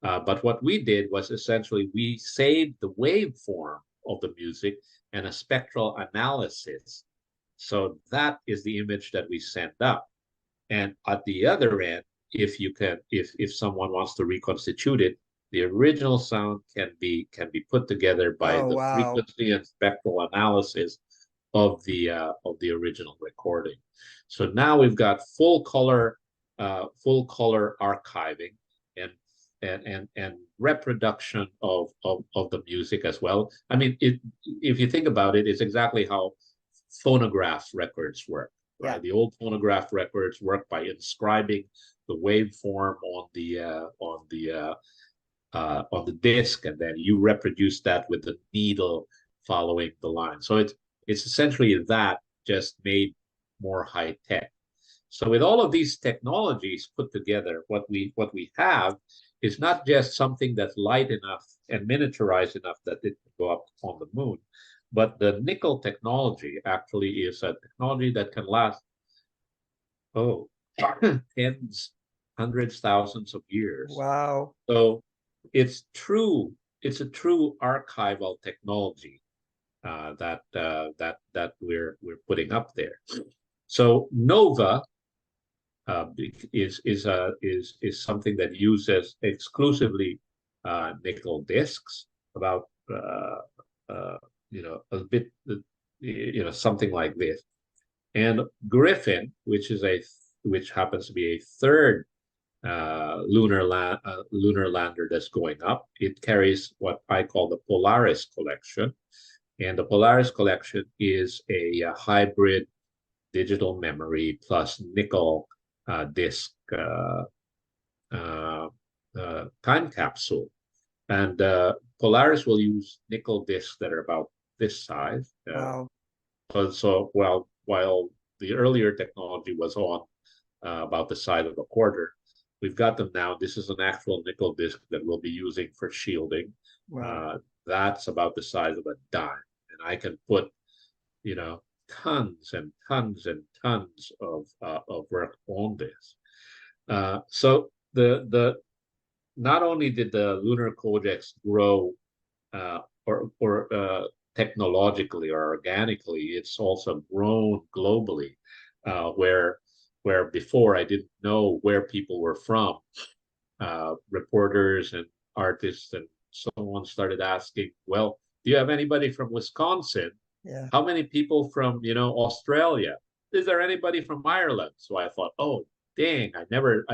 But what we did was essentially we saved the waveform of the music and a spectral analysis. So that is the image that we send up. And at the other end, if someone wants to reconstitute it, the original sound can be put together by
Oh,
the
wow.
frequency and spectral analysis of the original recording. So now we've got full color archiving and and reproduction of the music as well. I mean, if you think about it, it's exactly how phonograph records work,
Yeah.
right? The old phonograph records work by inscribing the waveform on the disc, and then you reproduce that with the needle following the line. So it's essentially that, just made more high tech. So with all of these technologies put together, what we have is not just something that's light enough and miniaturized enough that it can go up on the moon, but the nickel technology actually is a technology that can last, oh, tens, hundreds, thousands of years.
Wow.
So it's true. It's a true archival technology that we're putting up there. So Nova is something that uses exclusively nickel discs, about a bit something like this. And Griffin, which happens to be a third lunar lander that's going up. It carries what I call the Polaris collection, and the Polaris collection is a hybrid digital memory plus nickel disk time capsule. And Polaris will use nickel discs that are about this size.
Wow.
So while the earlier technology was on about the size of a quarter, we've got them now. This is an actual nickel disc that we'll be using for shielding.
Wow.
That's about the size of a dime, and I can put, tons and tons and tons of work on this. So the not only did the Lunar Codex grow or technologically or organically, it's also grown globally, where before I didn't know where people were from. Reporters and artists and someone started asking, well, do you have anybody from Wisconsin?
Yeah.
How many people from, Australia? Is there anybody from Ireland? So I thought, oh, dang, I never,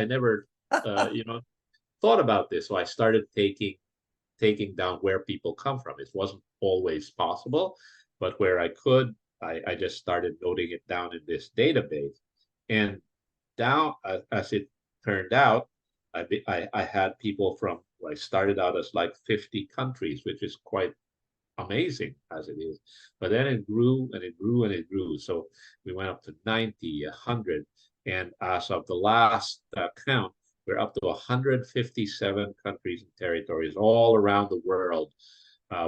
thought about this. So I started taking down where people come from. It wasn't always possible, but where I could, I just started noting it down in this database. And down, as it turned out, I had people from, I started out as like 50 countries, which is quite amazing as it is. But then it grew and it grew and it grew. So we went up to 90, 100. And as of the last count, we're up to 157 countries and territories all around the world.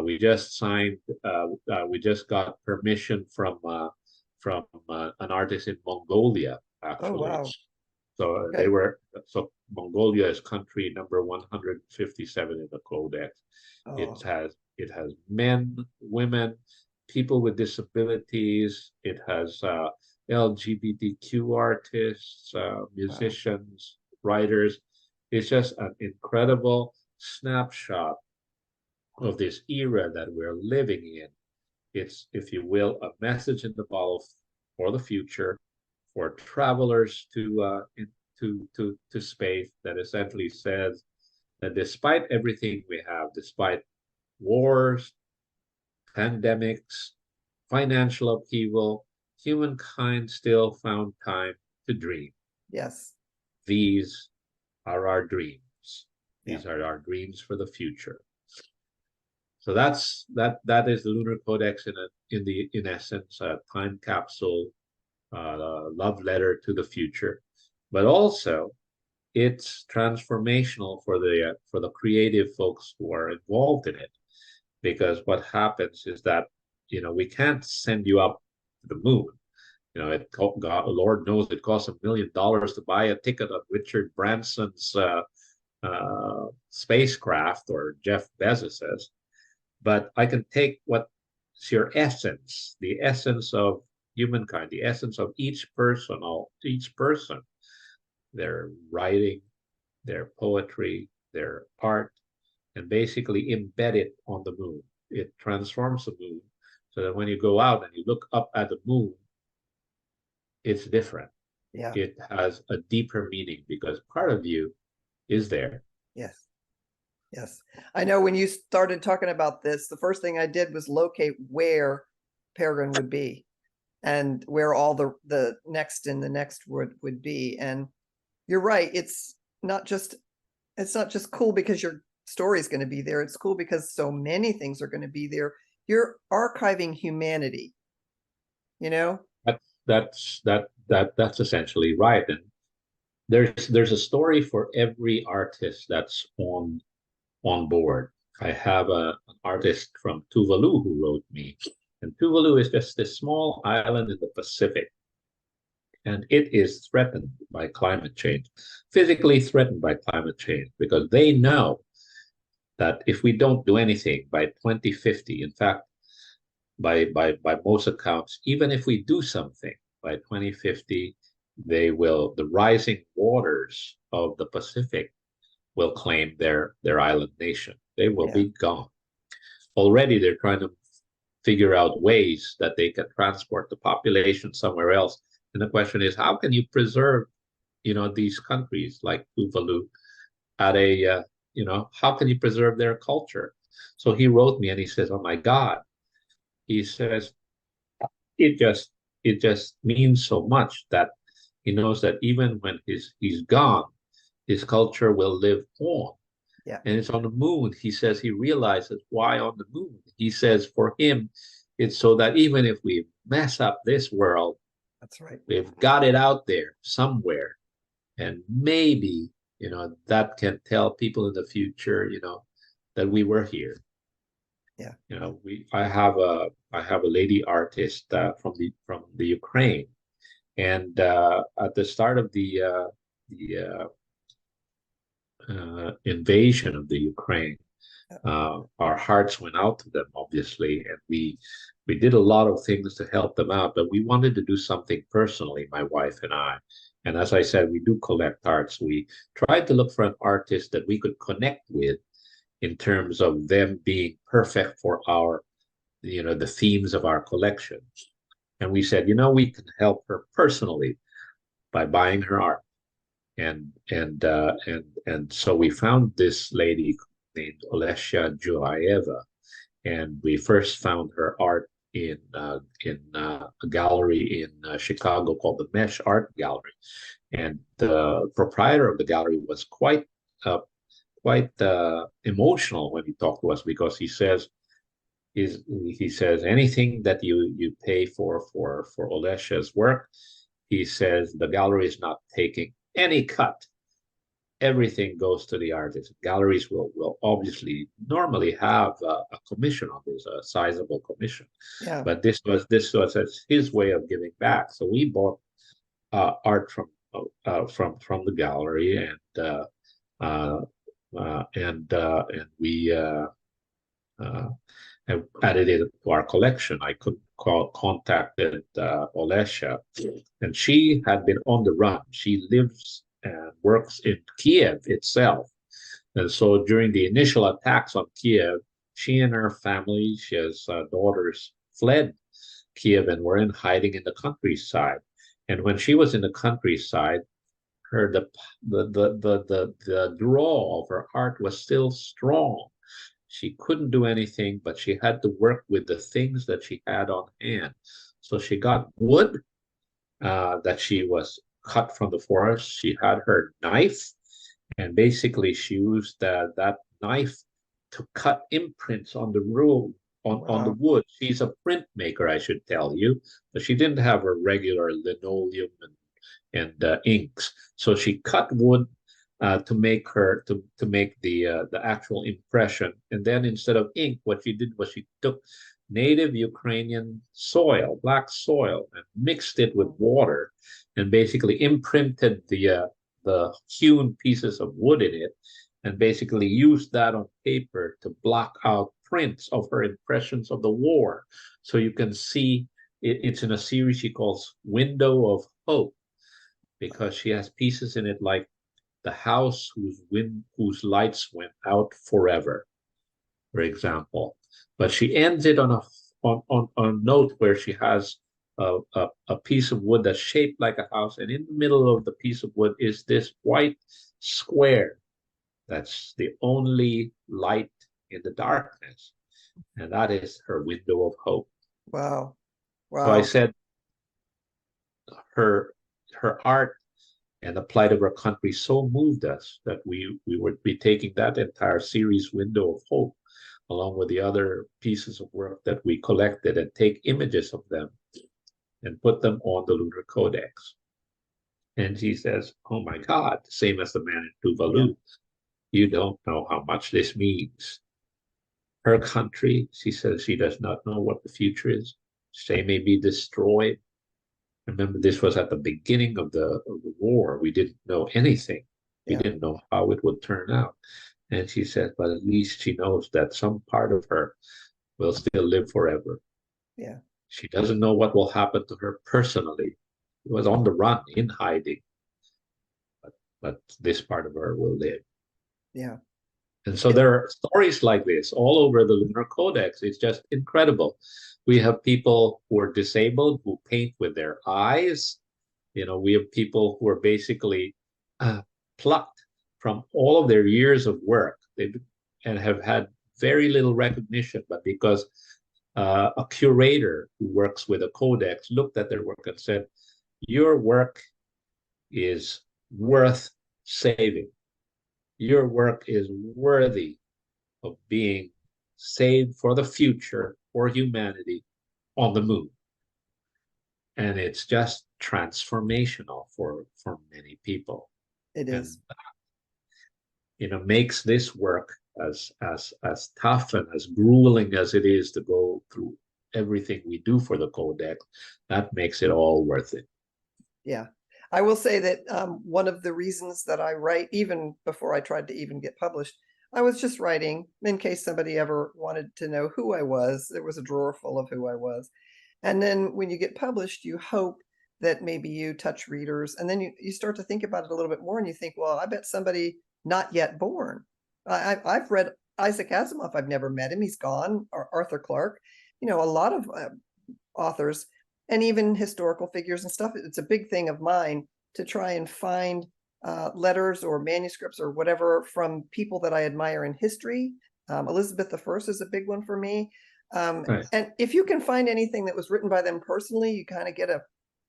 We just got permission from an artist in Mongolia,
Oh,
actually.
wow.
So
Okay.
so Mongolia is country number 157 in the Codex.
Oh,
It has men, women, people with disabilities. It has LGBTQ artists,
wow.
musicians, writers. It's just an incredible snapshot of this era that we're living in. It's, if you will, a message in the bottle for the future, for travelers to space, that essentially says that despite everything we have, despite wars, pandemics, financial upheaval, humankind still found time to dream.
Yes.
These are our dreams.
Yeah.
These are our dreams for the future. So that is the Lunar Codex in essence a time capsule, love letter to the future, but also it's transformational for the creative folks who are involved in it, because what happens is that we can't send you up to the moon. God, Lord knows it costs $1 million to buy a ticket on Richard Branson's spacecraft or Jeff Bezos's. But I can take what's your essence, the essence of humankind, the essence of each person, their writing, their poetry, their art, and basically embed it on the moon. It transforms the moon so that when you go out and you look up at the moon, it's different.
Yeah.
It has a deeper meaning because part of you is there.
Yes. Yes. I know when you started talking about this, the first thing I did was locate where Peregrine would be and where all the next and the next would be. And you're right. It's not just cool because your story is going to be there. It's cool because so many things are going to be there. You're archiving humanity,
That's essentially right. And there's a story for every artist that's on board. I have an artist from Tuvalu who wrote me, and Tuvalu is just this small island in the Pacific, and it is threatened by climate change, physically threatened by climate change, because they know that if we don't do anything by 2050, in fact, by most accounts, even if we do something by 2050, the rising waters of the Pacific will claim their island nation. They will be gone. Already they're trying to figure out ways that they can transport the population somewhere else. And the question is, how can you preserve these countries like Tuvalu at a, how can you preserve their culture? So he wrote me and he says, oh my God, he says, it just it just means so much that he knows that even when he's gone, his culture will live on.
Yeah,
And it's on the moon. He says he realizes why on the moon. He says for him, it's so that even if we mess up this world,
that's right.
we've got it out there somewhere. And maybe, that can tell people in the future, that we were here.
Yeah.
I have a lady artist from the Ukraine, and at the start of the invasion of the Ukraine, our hearts went out to them, obviously, and we did a lot of things to help them out, but we wanted to do something personally, my wife and I. And as I said, we do collect arts. We tried to look for an artist that we could connect with in terms of them being perfect for the themes of our collection. And we said, we can help her personally by buying her art. And so we found this lady named Olesya Juraeva, and we first found her art in a gallery in Chicago called the Mesh Art Gallery, and the proprietor of the gallery was quite emotional when he talked to us, because he says anything that you pay for Olesya's work, he says the gallery is not taking any cut. Everything goes to the artist. Galleries will obviously normally have a commission on this, a sizable commission,
Yeah.
but this was his way of giving back. So we bought art from the gallery, and we have added it to our collection. I contacted Olesya, and she had been on the run. She lives and works in Kiev itself. And so during the initial attacks on Kiev, she and her family, she has daughters, fled Kiev and were in hiding in the countryside. And when she was in the countryside, her the draw of her art was still strong. She couldn't do anything, but she had to work with the things that she had on hand. So she got wood that she was cut from the forest. She had her knife, and basically she used that knife to cut imprints on the room, on the
Wow.
wood. She's a printmaker, I should tell you, but she didn't have a regular linoleum and inks. So she cut wood to make the actual impression. And then instead of ink, what she did was she took native Ukrainian soil, black soil, and mixed it with water, and basically imprinted the hewn pieces of wood in it, and basically used that on paper to block out prints of her impressions of the war. So you can see it's in a series she calls Window of Hope, because she has pieces in it like the house whose lights went out forever, for example. But she ends it on a note where she has a piece of wood that's shaped like a house, and in the middle of the piece of wood is this white square that's the only light in the darkness, and that is her window of hope.
Wow.
So I
Wow.
said her art and the plight of our country so moved us that we would be taking that entire series, Window of Hope, along with the other pieces of work that we collected, and take images of them and put them on the Lunar Codex. And she says, oh my God, same as the man in
Yeah.
Tuvalu, you don't know how much this means. Her country, she says, she does not know what the future is. They may be destroyed. Remember, this was at the beginning of the war. We didn't know anything. We
Yeah.
didn't know how it would turn out. And she said, but at least she knows that some part of her will still live forever.
Yeah.
She doesn't know what will happen to her personally. She was on the run, in hiding, but this part of her will live.
Yeah.
And so
It,
there are stories like this all over the Lunar Codex. It's just incredible. We have people who are disabled who paint with their eyes. We have people who are basically plucked from all of their years of work and have had very little recognition, but because a curator who works with a codex looked at their work and said, your work is worth saving. Your work is worthy of being saved for the future for humanity on the moon. And it's just transformational for many people.
It is.
And makes this work as tough and as grueling as it is to go through everything we do for the codex. That makes it all worth it.
Yeah. I will say that one of the reasons that I write, even before I tried to even get published, I was just writing in case somebody ever wanted to know who I was. There was a drawer full of who I was. And then when you get published, you hope that maybe you touch readers. And then you start to think about it a little bit more and you think, well, I bet somebody not yet born. I've read Isaac Asimov. I've never met him. He's gone. Or Arthur Clarke. A lot of authors and even historical figures and stuff. It's a big thing of mine to try and find letters or manuscripts or whatever from people that I admire in history. Elizabeth I is a big one for me.
Right.
And if you can find anything that was written by them personally, you kind of get a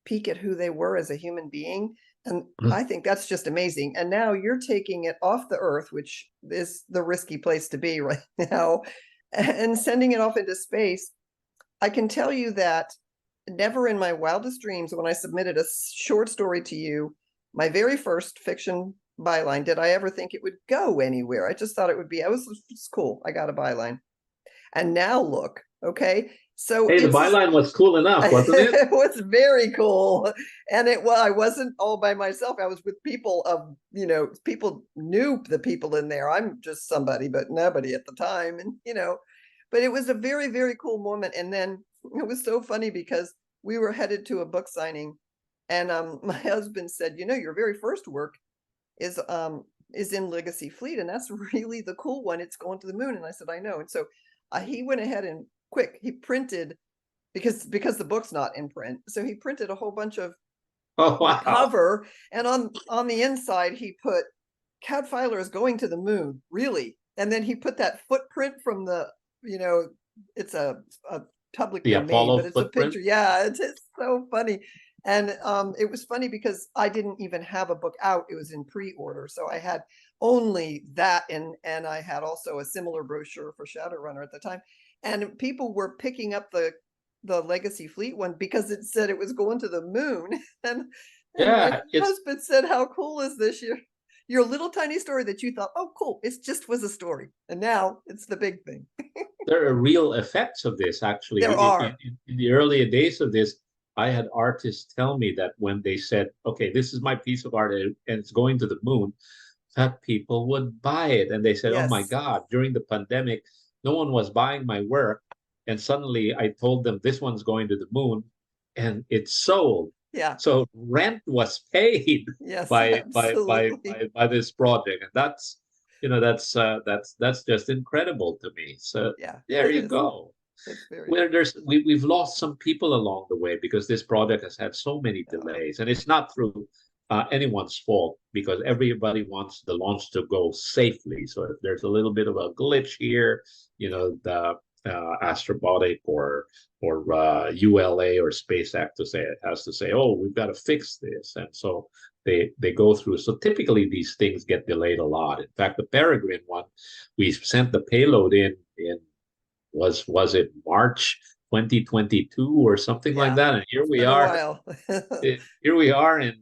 peek at who they were as a human being. And I think that's just amazing. And now you're taking it off the earth, which is the risky place to be right now, and sending it off into space. I can tell you that never in my wildest dreams, when I submitted a short story to you, my very first fiction byline, did I ever think it would go anywhere. I just thought it would be, it was cool. I got a byline. And now look, okay. So
hey, the byline was cool enough, wasn't it?
It was very cool. And I wasn't all by myself. I was with people people knew the people in there. I'm just somebody, but nobody at the time. And, but it was a very, very cool moment. And then it was so funny because we were headed to a book signing and my husband said, your very first work is in Legacy Fleet. And that's really the cool one. It's going to the moon. And I said, I know. And so he went ahead and he printed because the book's not in print. So he printed a whole bunch of cover. And on the inside, he put Cat Filer is going to the moon, really. And then he put that footprint from the, it's a public domain,
Apollo
but it's
footprint.
A picture. Yeah, it's so funny. And it was funny because I didn't even have a book out. It was in pre-order. So I had only that. And I had also a similar brochure for Shadowrunner at the time. And people were picking up the Legacy Fleet one because it said it was going to the moon. And my husband said, how cool is this? Your little tiny story that you thought, oh, cool. It just was a story. And now it's the big thing.
There are real effects of this, actually.
There are.
In the earlier days of this, I had artists tell me that when they said, okay, this is my piece of art and it's going to the moon, that people would buy it. And they said, yes. Oh my God, during the pandemic, no one was buying my work. And suddenly I told them this one's going to the moon and it sold.
Yeah.
So rent was paid by this project. And that's just incredible to me. So there you go. We've lost some people along the way because this project has had so many delays, and it's not through anyone's fault because everybody wants the launch to go safely. So if there's a little bit of a glitch here, the Astrobotic or ULA or SpaceX has to say, oh, we've got to fix this, and so they go through. So typically these things get delayed a lot. In fact, the Peregrine one, we sent the payload in was it March 2022 or something like that, and here we are. Here we are in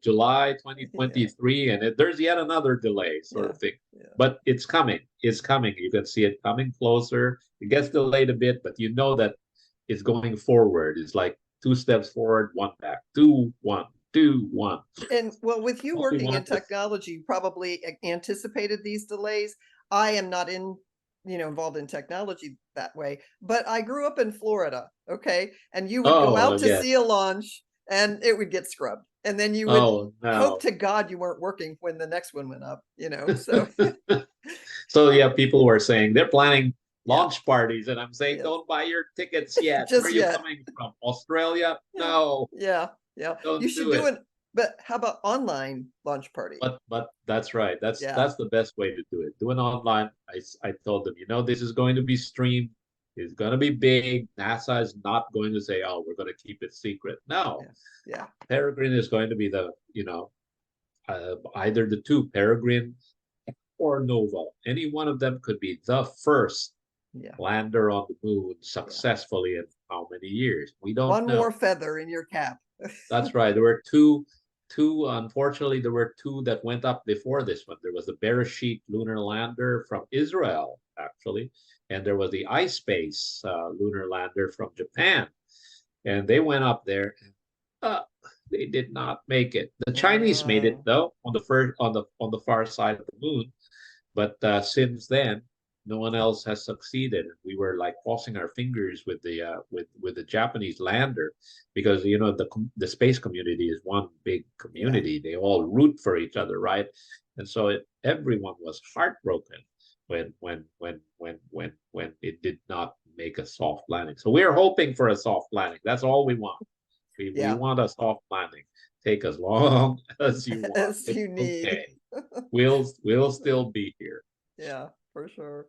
July 2023, and there's yet another delay sort of thing. But it's coming. It's coming. You can see it coming closer. It gets delayed a bit, but you know that it's going forward. It's like 2 steps forward, 1 back, 2, 1, 2, 1.
And well, with you working in technology, you probably anticipated these delays. I am not involved in technology that way, but I grew up in Florida. Okay. And you would go out to see a launch and it would get scrubbed. And then you would hope to God you weren't working when the next one went up, so.
So yeah, people were saying they're planning launch parties and I'm saying, don't buy your tickets yet. Where are you coming from? Australia? No.
Yeah. Yeah, you
Don't
should
do
do
it.
it. But how about online launch party?
But that's right.
Yeah,
That's the best way to do it. Do it online. I told them, this is going to be streamed. It's going to be big. NASA is not going to say, "Oh, we're going to keep it secret." No,
yeah, yeah,
Peregrine is going to be either the two, Peregrine or Nova. Any one of them could be the first
yeah,
lander on the moon
yeah.
successfully in how many years? We don't
One more
know.
feather in your cap.
That's right. There were two. Unfortunately, there were two that went up before this one. There was the Bereshit lunar lander from Israel, actually, and there was the iSpace lunar lander from Japan, and they went up there. Uh, they did not make it. The Chinese made it
Oh,
though on the first on the far side of the moon, but since then, no one else has succeeded. We were like crossing our fingers with the Japanese lander, because the space community is one big
yeah,
community. They all root for each other, right? And so everyone was heartbroken when it did not make a soft landing. So we're hoping for a soft landing. That's all we want. We
yeah,
want a soft landing. Take as long as you want.
as
It's
you need.
okay. We'll still be here.
Yeah, for sure.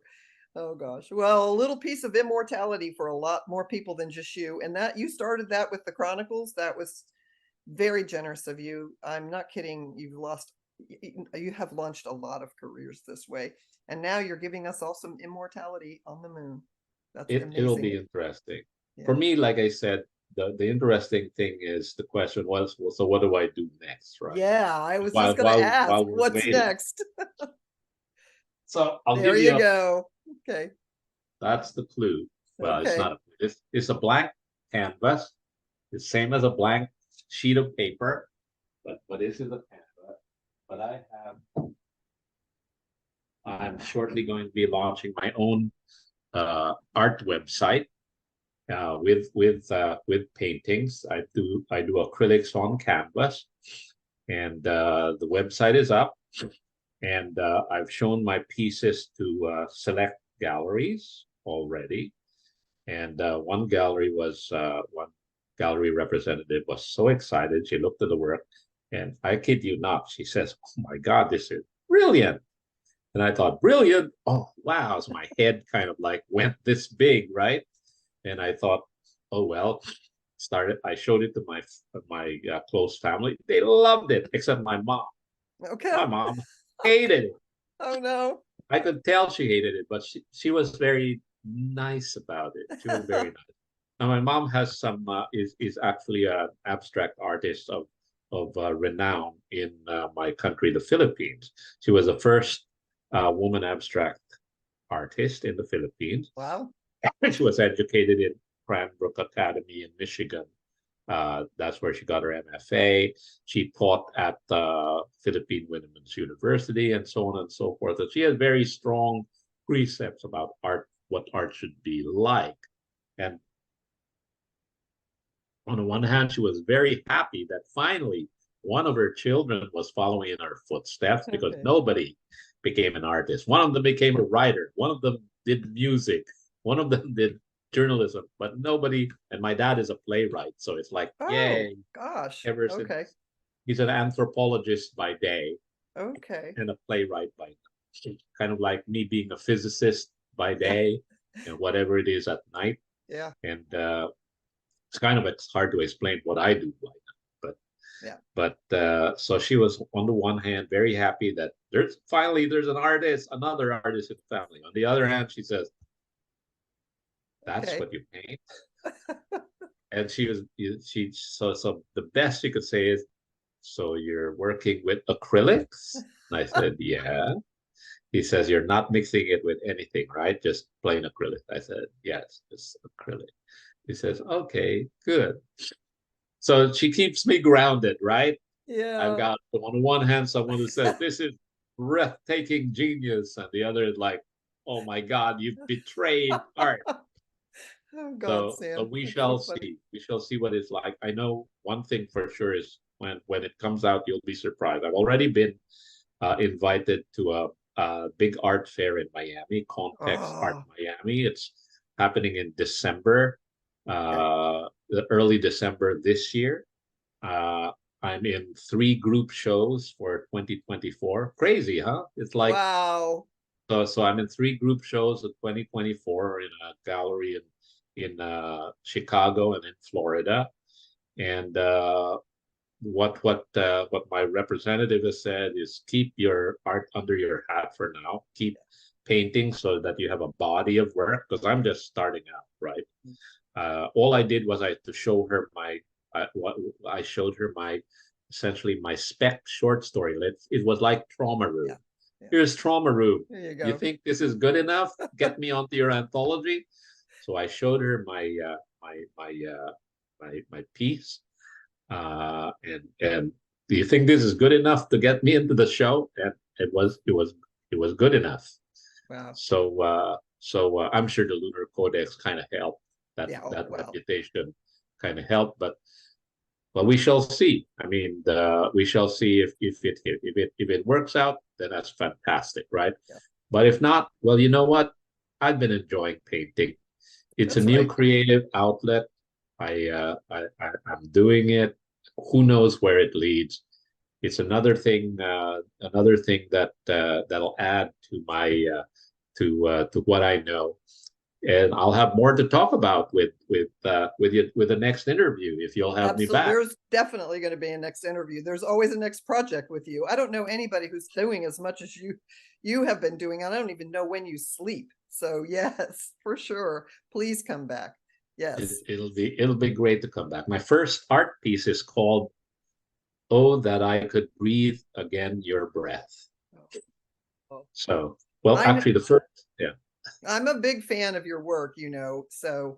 Oh gosh. Well, a little piece of immortality for a lot more people than just you. And that you started that with the Chronicles. That was very generous of you. I'm not kidding. You have launched a lot of careers this way. And now you're giving us all some immortality on the moon. That's
It'll
amazing.
be interesting. For
Yeah.
me, like I said, the interesting thing is the question was, well, so what do I do next, right?
Yeah, I was just
While
going to
while
ask,
while we're
what's
waiting.
next?
So I'll
There
give you
you
a
go. Okay.
that's the clue. Well, it's
Okay.
not a clue. It's a blank canvas. It's same as a blank sheet of paper, but this is a canvas. But I'm shortly going to be launching my own art website with paintings. I do acrylics on canvas, and the website is up. And I've shown my pieces to select galleries already. And one gallery representative was so excited. She looked at the work, and I kid you not, she says, "Oh my God, this is brilliant." And I thought, brilliant? Oh, wow. So my head kind of like went this big, right? And I thought, oh well. I showed it to my close family. They loved it, except my mom.
Okay.
My mom hated it.
Oh no.
I could tell she hated it, but she was very nice about it. She was very nice. Now my mom has some is actually an abstract artist of renown in my country, the Philippines. She was the first woman abstract artist in the Philippines.
Wow.
She was educated in Cranbrook Academy in Michigan. That's where she got her MFA. She taught at the Philippine Women's University and so on and so forth. And she has very strong precepts about art, what art should be like. And on the one hand, she was very happy that finally one of her children was following in her footsteps, because
Okay.
nobody became an artist. One of them became a writer. One of them did music. One of them did journalism, but nobody. And my dad is a playwright. So it's like,
Oh
yay,
gosh.
ever since
Okay.
he's an anthropologist by day
Okay.
and a playwright by night. Kind of like me being a physicist by
Yeah.
day and whatever it is at night.
Yeah.
And it's hard to explain what I do like that.
Yeah.
But so she was on the one hand very happy that there's another artist in the family. On the other hand, she says, "That's
Okay.
what you paint." And so the best she could say is, "So you're working with acrylics?" And I said, "Yeah." He says, "You're not mixing it with anything, right? Just plain acrylic." I said, "Yes, just acrylic." He says, "Okay, good." So she keeps me grounded, right? I've
Yeah.
got on the one hand someone who says this is breathtaking genius, and the other is like, "Oh my God, you've betrayed art."
Oh God,
So
Sam.
we
That's so
shall
funny.
see. We shall see what it's like. I know one thing for sure is when it comes out, you'll be surprised. I've already been invited to a big art fair in Miami, Context Art
Oh,
Miami. It's happening in December,
okay.
the early December this year. I'm in 3 group shows for 2024. Crazy, huh? It's like
Wow.
so I'm in 3 group shows of 2024 in a gallery in Chicago and in Florida. And what my representative has said is keep your art under your hat for now. Keep painting so that you have a body of work, because I'm just starting out, right? All I did was I had to show her what I showed her essentially my spec short story. It was like Trauma Room.
Yeah. Yeah.
Here's Trauma Room.
There you
You
go.
think this is good enough? Get me onto your anthology. So I showed her my piece, and do you think this is good enough to get me into the show? And it was good enough.
Wow.
So I'm sure the Lunar Codex kind of helped,
Yeah. Oh,
that
wow.
reputation kind of helped, but we shall see. I mean, we shall see if it works out, then that's fantastic, right?
Yeah.
But if not, well, you know what? I've been enjoying painting. It's a
That's
new
right.
creative outlet. I'm doing it. Who knows where it leads? It's another thing that that'll add to my to what I know, and I'll have more to talk about with you with the next interview if you'll have me
Absolutely.
back.
There's definitely going to be a next interview. There's always a next project with you. I don't know anybody who's doing as much as you have been doing, and I don't even know when you sleep. So yes, for sure. Please come back. Yes.
It'll be great to come back. My first art piece is called "Oh That I Could Breathe Again Your Breath."
Oh.
So, well,
I know,
actually, the first, yeah.
I'm a big fan of your work, so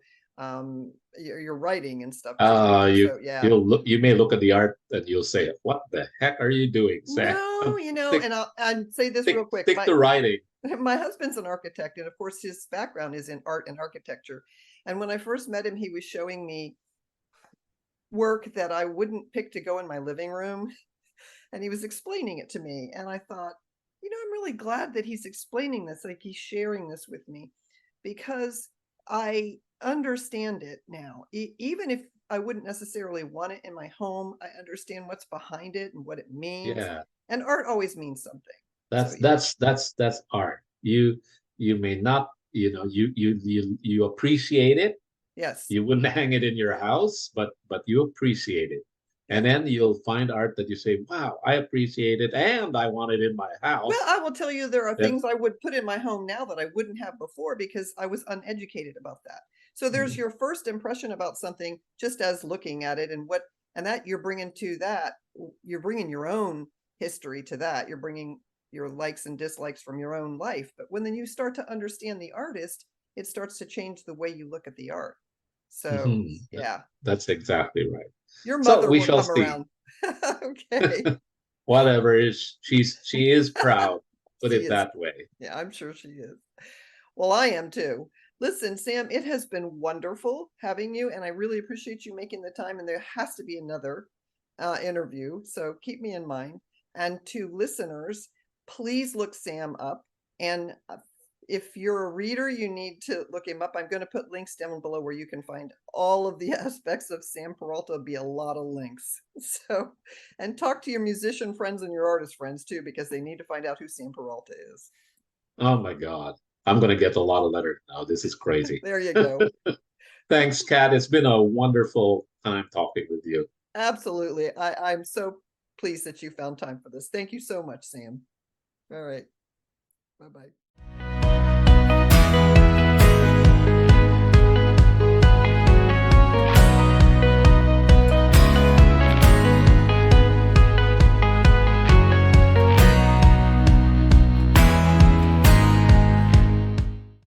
your writing and stuff too. So yeah.
You may look at the art and you'll say, "What the heck are you doing, Sam?"
No,
Stick
and I'd say this real quick.
stick to writing.
My husband's an architect, and of course his background is in art and architecture. And when I first met him, he was showing me work that I wouldn't pick to go in my living room, and he was explaining it to me. And I thought, I'm really glad that he's explaining this, like he's sharing this with me, because I understand it now. Even if I wouldn't necessarily want it in my home, I understand what's behind it and what it means.
Yeah,
And art always means something. So
that's
yeah.
that's art. You may not, you appreciate it.
Yes.
You wouldn't hang it in your house, but you appreciate it.
Yeah.
And then you'll find art that you say, "Wow, I appreciate it, and I want it in my
Well,
house."
I will tell you, there are
That,
things I would put in my home now that I wouldn't have before because I was uneducated about that. So there's your first impression about something just as looking at it, and that you're bringing to that, you're bringing your own history to that. You're bringing your likes and dislikes from your own life. But when then you start to understand the artist, it starts to change the way you look at the art. So
Mhm.
yeah,
That's exactly right.
your
So
mother
we
will
shall
come
see.
around. Okay.
Whatever is she is proud. Put
She
it
is.
that way.
Yeah, I'm sure she is. Well, I am too. Listen, Sam, it has been wonderful having you, and I really appreciate you making the time. And there has to be another interview, so keep me in mind. And to listeners, please look Sam up. And if you're a reader, you need to look him up. I'm going to put links down below where you can find all of the aspects of Sam Peralta. It'll be a lot of links. So, and talk to your musician friends and your artist friends too, because they need to find out who Sam Peralta is.
Oh my God. I'm gonna get a lot of letters now. This is crazy.
There you go.
Thanks, Kat. It's been a wonderful time talking with you.
Absolutely. I'm so pleased that you found time for this. Thank you so much, Sam. All right. Bye-bye.